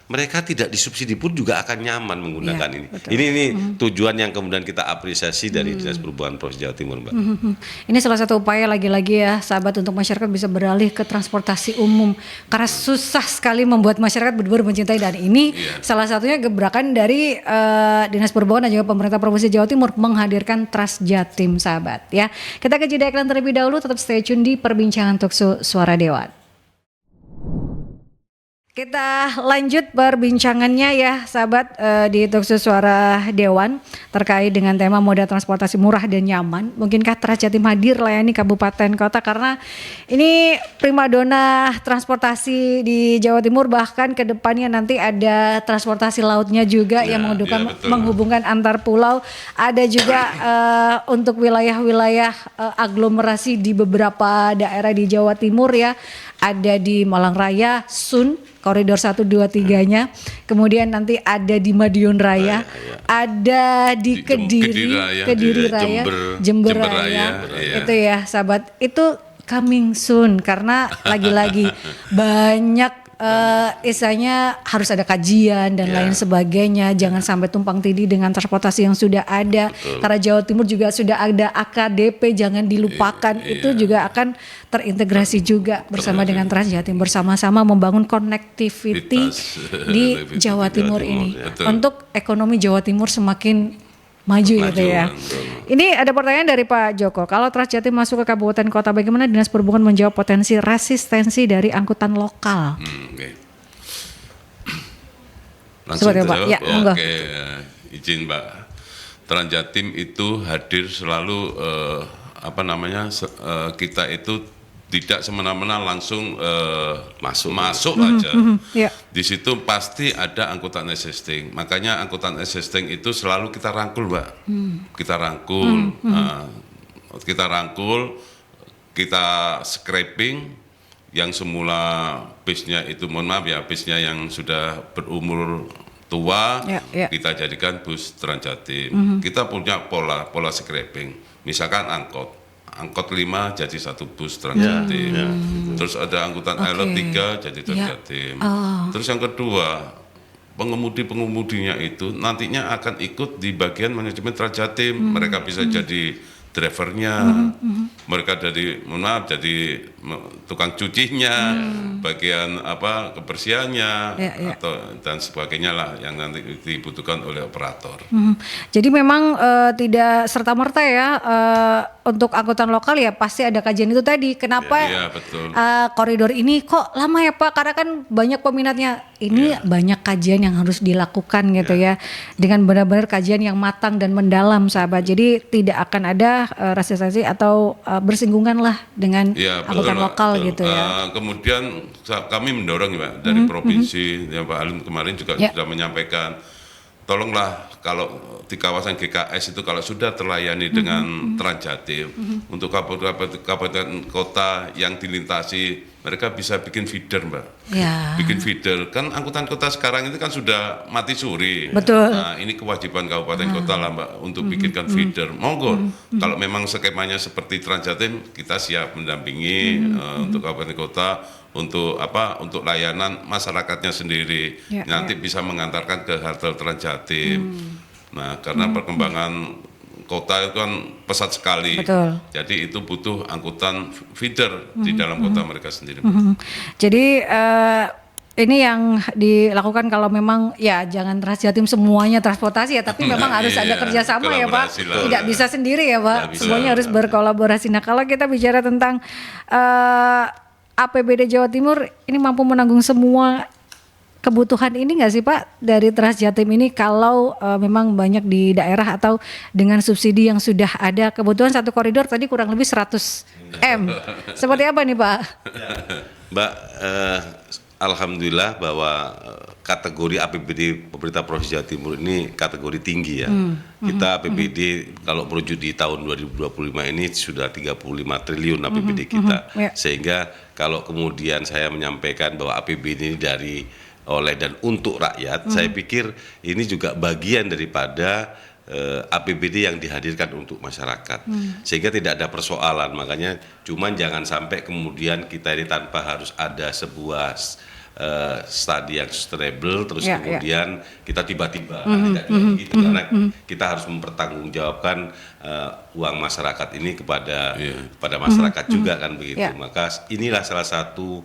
mereka tidak disubsidi pun juga akan nyaman menggunakan ini. Ini tujuan yang kemudian kita apresiasi dari Dinas Perhubungan Provinsi Jawa Timur, Mbak. Ini salah satu upaya lagi-lagi ya, sahabat, untuk masyarakat bisa beralih ke transportasi umum. Karena susah sekali membuat masyarakat benar-benar mencintai, dan ini salah satunya gebrakan dari Dinas Perhubungan dan juga pemerintah Provinsi Jawa Timur menghadirkan Trans Jatim, sahabat. Ya, kita ke jeda iklan terlebih dahulu. Tetap stay tune di perbincangan Talkshow Suara Dewan. Kita lanjut perbincangannya ya, sahabat, di Talkshow Suara Dewan terkait dengan tema moda transportasi murah dan nyaman. Mungkinkah Trans Jatim hadir layani kabupaten kota, karena ini primadona transportasi di Jawa Timur, bahkan ke depannya nanti ada transportasi lautnya juga yang menghubungkan antar pulau. Ada juga untuk wilayah-wilayah aglomerasi di beberapa daerah di Jawa Timur ya. Ada di Malang Raya, Sun, koridor 1, 2, 3-nya. Kemudian nanti ada di Madiun Raya, ada di Kediri Raya, Jember Raya. Itu ya, sahabat. Itu coming soon, karena lagi-lagi banyak istilahnya harus ada kajian dan lain sebagainya. Jangan sampai tumpang tindih dengan transportasi yang sudah ada. Karena Jawa Timur juga sudah ada AKDP, jangan dilupakan. Itu juga akan terintegrasi juga bersama dengan Trans Jatim, bersama-sama membangun connectivity di Jawa Timur ini. Untuk ekonomi Jawa Timur semakin maju gitu ya. Ini ada pertanyaan dari Pak Joko. Kalau Trans Jatim masuk ke kabupaten kota, bagaimana Dinas Perhubungan menjawab potensi resistensi dari angkutan lokal? Langsung Pak. Ya, oke, izin Mbak. Trans Jatim itu hadir selalu kita itu tidak semena-mena langsung masuk aja. Di situ pasti ada angkutan existing. Makanya angkutan existing itu selalu kita rangkul, Mbak. Kita rangkul, kita scraping yang semula bisnya itu, mohon maaf ya, bisnya yang sudah berumur tua, kita jadikan bus Trans Jatim. Kita punya pola scraping. Misalkan angkot 5 jadi satu bus Trans Jatim. Terus ada angkutan L3 jadi Trans Jatim. Terus yang kedua, pengemudi-pengemudinya itu nantinya akan ikut di bagian manajemen Trans Jatim. Mereka bisa jadi drivernya, mereka jadi tukang cucinya, bagian kebersihannya atau dan sebagainya lah yang nanti dibutuhkan oleh operator. Jadi memang tidak serta-merta ya untuk angkutan lokal ya pasti ada kajian itu tadi. Kenapa betul. Koridor ini kok lama ya Pak? Karena kan banyak peminatnya. Ini banyak kajian yang harus dilakukan gitu ya, dengan benar-benar kajian yang matang dan mendalam sahabat. Jadi tidak akan ada rasialisasi atau bersinggungan lah dengan angkutan lokal gitu ya. Kemudian kami mendorong ya Pak, dari provinsi, ya Pak Halim kemarin juga sudah menyampaikan, tolonglah kalau di kawasan GKS itu kalau sudah terlayani dengan Transjatim, untuk kabupaten kota yang dilintasi mereka bisa bikin feeder Mbak. Bikin feeder, kan angkutan kota sekarang itu kan sudah mati suri. Betul. Nah ini kewajiban kabupaten kota lah Mbak untuk bikinkan feeder. Monggo, kalau memang skemanya seperti Transjatim, kita siap mendampingi untuk kabupaten kota untuk untuk layanan masyarakatnya sendiri. Nanti bisa mengantarkan ke halte Transjatim. Nah karena perkembangan kota itu kan pesat sekali. Betul. Jadi itu butuh angkutan feeder di dalam kota mereka sendiri. Jadi ini yang dilakukan kalau memang ya jangan Transjatim semuanya transportasi ya, tapi memang harus ada kerjasama ya Pak. Tidak bisa sendiri ya Pak. Semuanya harus berkolaborasi. Nah kalau kita bicara tentang APBD Jawa Timur ini mampu menanggung semua kebutuhan ini nggak sih Pak dari Transjatim ini kalau memang banyak di daerah atau dengan subsidi yang sudah ada, kebutuhan satu koridor tadi kurang lebih 100 M. Seperti apa nih Pak? Mbak, alhamdulillah bahwa kategori APBD pemerintah Provinsi Jawa Timur ini kategori tinggi ya. Kita APBD kalau merujuk di tahun 2025 ini sudah 35 triliun APBD kita. Sehingga kalau kemudian saya menyampaikan bahwa APBD ini oleh dan untuk rakyat, saya pikir ini juga bagian daripada APBD yang dihadirkan untuk masyarakat, sehingga tidak ada persoalan. Makanya cuman jangan sampai kemudian kita ini tanpa harus ada sebuah studi yang sustainable terus kemudian kita tiba-tiba tidak gitu, karena kita harus mempertanggungjawabkan uang masyarakat ini kepada masyarakat juga kan begitu. Maka inilah salah satu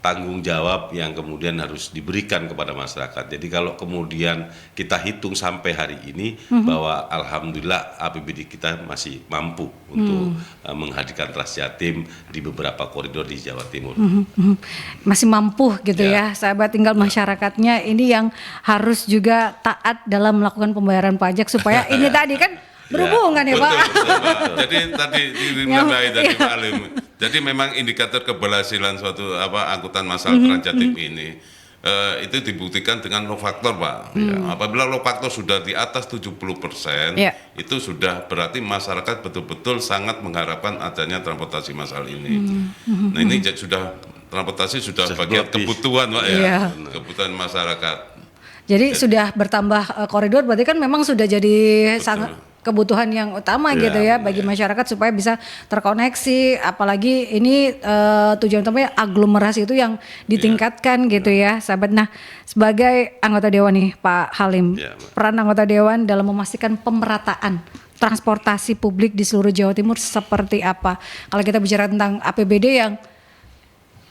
tanggung jawab yang kemudian harus diberikan kepada masyarakat. Jadi kalau kemudian kita hitung sampai hari ini bahwa alhamdulillah APBD kita masih mampu untuk menghadirkan Transjatim di beberapa koridor di Jawa Timur. Masih mampu gitu ya sahabat, tinggal masyarakatnya ini yang harus juga taat dalam melakukan pembayaran pajak supaya ini tadi kan berhubungan ya Pak. Betul, Pak. Jadi tadi ditambahin tadi Pak Alim. Jadi memang indikator keberhasilan suatu angkutan massal Transjatim ini itu dibuktikan dengan low factor Pak. Apabila low factor sudah di atas 70%, itu sudah berarti masyarakat betul-betul sangat mengharapkan adanya transportasi massal ini. Nah ini sudah transportasi sudah bagian kebutuhan Pak ya, kebutuhan masyarakat. Jadi sudah bertambah koridor berarti kan memang sudah jadi sangat kebutuhan yang utama gitu ya bagi masyarakat supaya bisa terkoneksi, apalagi ini tujuan utamanya aglomerasi itu yang ditingkatkan gitu ya sahabat. Nah sebagai anggota dewan nih Pak Halim, peran anggota dewan dalam memastikan pemerataan transportasi publik di seluruh Jawa Timur seperti apa? Kalau kita bicara tentang APBD yang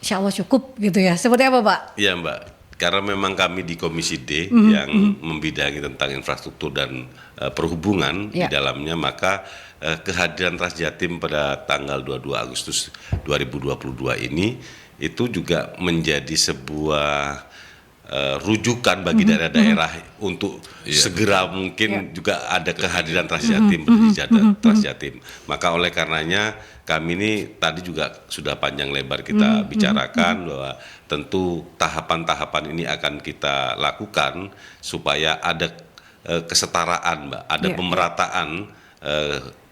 insya Allah cukup gitu ya, seperti apa Pak? Iya Mbak, karena memang kami di Komisi D yang membidangi tentang infrastruktur dan perhubungan di dalamnya, maka kehadiran Transjatim pada tanggal 22 Agustus 2022 ini itu juga menjadi sebuah rujukan bagi daerah-daerah untuk segera mungkin juga ada kehadiran Transjatim, Transjatim. Maka oleh karenanya kami ini tadi juga sudah panjang lebar kita bicarakan bahwa tentu tahapan-tahapan ini akan kita lakukan supaya ada kesetaraan Mbak, ada pemerataan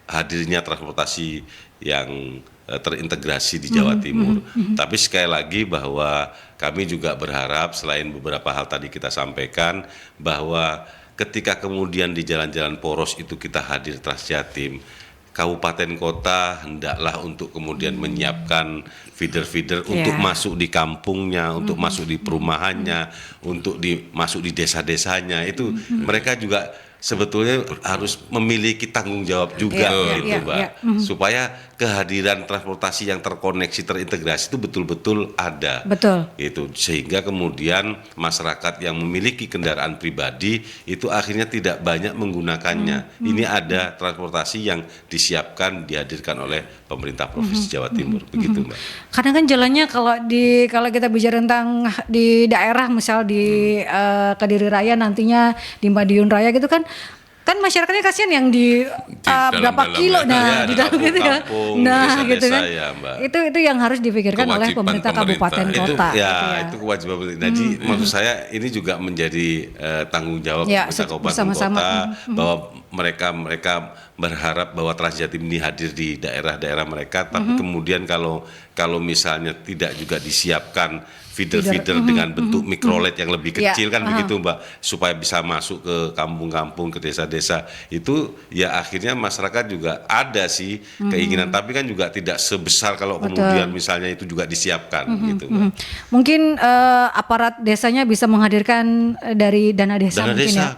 hadirnya transportasi yang terintegrasi di Jawa Timur. Tapi sekali lagi bahwa kami juga berharap selain beberapa hal tadi kita sampaikan, bahwa ketika kemudian di jalan-jalan poros itu kita hadir Transjatim, kabupaten kota hendaklah untuk kemudian menyiapkan feeder-feeder untuk masuk di kampungnya, untuk masuk di perumahannya, untuk masuk di desa-desanya. Itu mereka juga sebetulnya harus memiliki tanggung jawab juga gitu Mbak. Supaya kehadiran transportasi yang terkoneksi, terintegrasi itu betul-betul ada. Betul. Gitu. Sehingga kemudian masyarakat yang memiliki kendaraan pribadi itu akhirnya tidak banyak menggunakannya. Ini ada transportasi yang disiapkan, dihadirkan oleh pemerintah Provinsi Jawa Timur. Begitu Mbak. Kadang kan jalannya kalau kita bicara tentang di daerah, misal di Kediri Raya nantinya di Madiun Raya gitu kan masyarakatnya kasihan yang di berapa kilo di dalam gitu kan. Nah, gitu kan. Ya, Mbak. Itu yang harus dipikirkan oleh pemerintah kabupaten kota. Itu kewajiban pemerintah. Jadi maksud saya ini juga menjadi tanggung jawab pemerintah kabupaten kota bahwa mereka berharap bahwa Transjatim ini hadir di daerah-daerah mereka, tapi kemudian kalau misalnya tidak juga disiapkan feeder dengan bentuk mikrolet yang lebih kecil kan begitu Mbak, supaya bisa masuk ke kampung-kampung, ke desa-desa, itu ya akhirnya masyarakat juga ada sih keinginan, tapi kan juga tidak sebesar kalau kemudian misalnya itu juga disiapkan gitu Mbak. Mungkin aparat desanya bisa menghadirkan dari dana desa mungkin ya.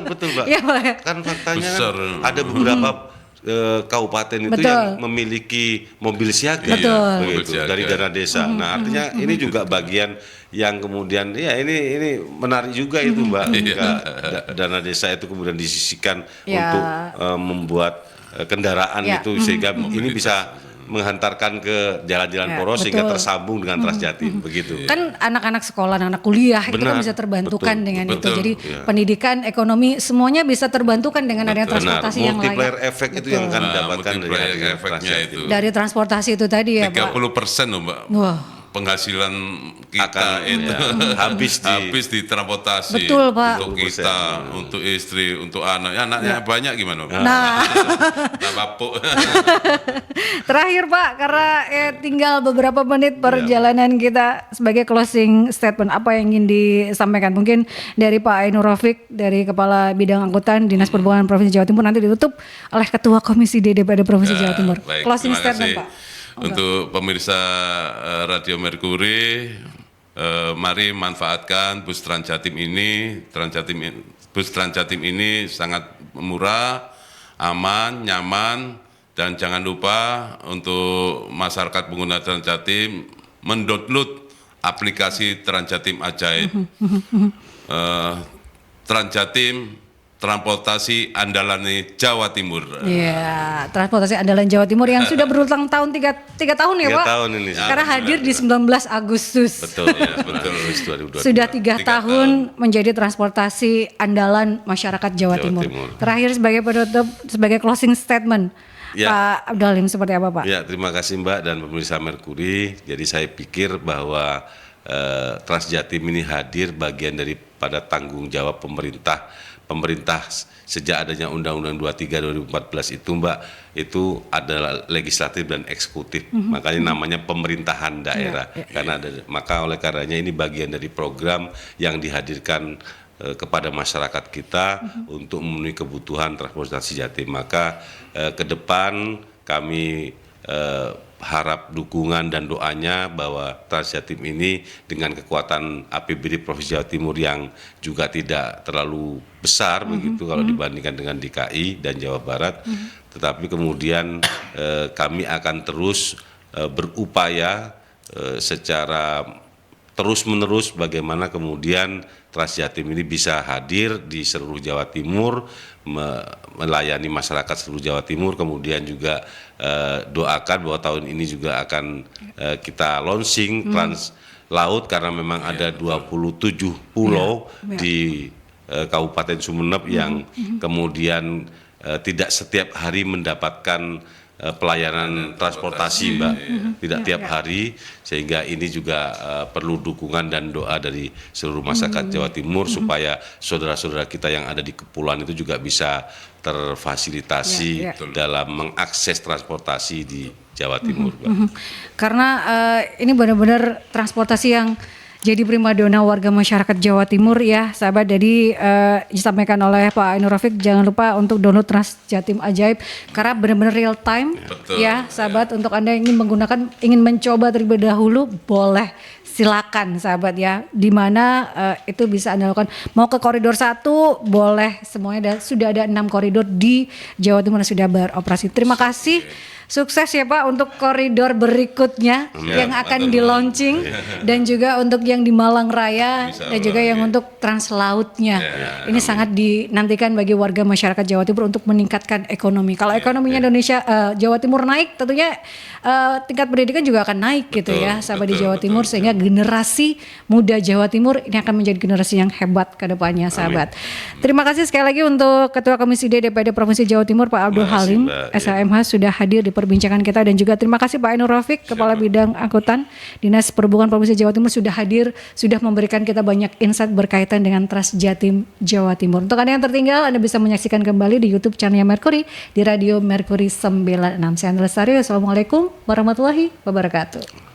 Betul Mbak. Ya, Pak. Kan faktanya kan ada beberapa kabupaten itu yang memiliki mobil siaga begitu dari dana desa. Nah, artinya ini juga bagian yang kemudian ini menarik juga itu Mbak. Dana desa itu kemudian disisihkan untuk membuat kendaraan itu sehingga ini bisa menghantarkan ke jalan-jalan poros sehingga tersambung dengan Transjatim begitu. Kan anak-anak sekolah, anak kuliah itu kan bisa terbantukan dengan itu. Jadi pendidikan, ekonomi semuanya bisa terbantukan dengan adanya transportasi yang layak. Multiplier efek itu yang akan didapatkan dari Transjatim. Dari transportasi itu tadi ya Pak. 30% loh Mbak. Wah. Penghasilan kita itu habis di transportasi. Betul Pak. Untuk kita, untuk istri, untuk anak. Anaknya banyak gimana? Nah. Bapuk. Terakhir Pak, karena tinggal beberapa menit perjalanan kita sebagai closing statement, apa yang ingin disampaikan? Mungkin dari Pak Ainur Rafiq, dari Kepala Bidang Angkutan Dinas Perhubungan Provinsi Jawa Timur, nanti ditutup oleh Ketua Komisi DPD Provinsi Jawa Timur. Baik, closing statement Pak. Untuk pemirsa Radio Merkuri, mari manfaatkan bus Transjatim ini. Bus Transjatim ini sangat murah, aman, nyaman, dan jangan lupa untuk masyarakat pengguna Transjatim mendownload aplikasi Transjatim Ajaib. Transjatim transportasi andalan Jawa Timur. Iya, transportasi andalan Jawa Timur yang sudah berulang tahun 3 tahun ya Pak. 3 tahun ini. Sekarang hadir di 19 Agustus. Betul ya, betul. Sudah 3 tahun menjadi transportasi andalan masyarakat Jawa Timur. Terakhir sebagai penutup, sebagai closing statement, Pak Abdul Halim, seperti apa Pak? Ya, terima kasih Mbak dan pemirsa Merkuri. Jadi saya pikir bahwa Transjatim ini hadir bagian daripada tanggung jawab pemerintah sejak adanya Undang-Undang 23 2014 itu Mbak, itu adalah legislatif dan eksekutif. Makanya namanya pemerintahan daerah. Maka oleh karenanya ini bagian dari program yang dihadirkan kepada masyarakat kita untuk memenuhi kebutuhan transportasi Jatim. Maka ke depan kami harap dukungan dan doanya bahwa Transjatim ini dengan kekuatan APBD Provinsi Jawa Timur yang juga tidak terlalu besar begitu kalau dibandingkan dengan DKI dan Jawa Barat, tetapi kemudian kami akan terus berupaya secara terus-menerus bagaimana kemudian Transjatim ini bisa hadir di seluruh Jawa Timur, melayani masyarakat seluruh Jawa Timur. Kemudian juga doakan bahwa tahun ini juga akan kita launching Trans Laut, karena memang ada 27 pulau di Kabupaten Sumeneb yang kemudian tidak setiap hari mendapatkan pelayanan transportasi Mbak, tidak tiap hari, sehingga ini juga perlu dukungan dan doa dari seluruh masyarakat Jawa Timur supaya saudara-saudara kita yang ada di kepulauan itu juga bisa terfasilitasi dalam mengakses transportasi di Jawa Timur Mbak. Karena ini benar-benar transportasi yang jadi primadona warga masyarakat Jawa Timur ya sahabat. Jadi disampaikan oleh Pak Ainur Rafiq, jangan lupa untuk download Transjatim Ajaib karena benar-benar real time. Betul, ya sahabat, untuk Anda yang ingin mencoba terlebih dahulu boleh silakan sahabat ya, di mana itu bisa Anda lakukan. Mau ke koridor 1 boleh, semuanya sudah ada 6 koridor di Jawa Timur yang sudah beroperasi. Terima kasih. Sukses ya Pak untuk koridor berikutnya yang akan di launching dan juga untuk yang di Malang Raya dan juga yang untuk Trans Lautnya. Ini sangat dinantikan bagi warga masyarakat Jawa Timur untuk meningkatkan ekonomi. Kalau ekonominya Indonesia Jawa Timur naik, tentunya tingkat pendidikan juga akan naik gitu ya, sahabat di Jawa Timur, sehingga generasi muda Jawa Timur ini akan menjadi generasi yang hebat ke depannya, sahabat. Terima kasih sekali lagi untuk Ketua Komisi D DPRD Provinsi Jawa Timur Pak Abdul Halim SHMH sudah hadir di perbincangan kita, dan juga terima kasih Pak Ainur Rafiq, Kepala Bidang Angkutan Dinas Perhubungan Provinsi Jawa Timur sudah hadir, sudah memberikan kita banyak insight berkaitan dengan Trans Jatim Jawa Timur. Untuk Anda yang tertinggal, Anda bisa menyaksikan kembali di YouTube channelnya Mercury di Radio Mercury 96. Saya Andra Lestari, Assalamualaikum warahmatullahi wabarakatuh.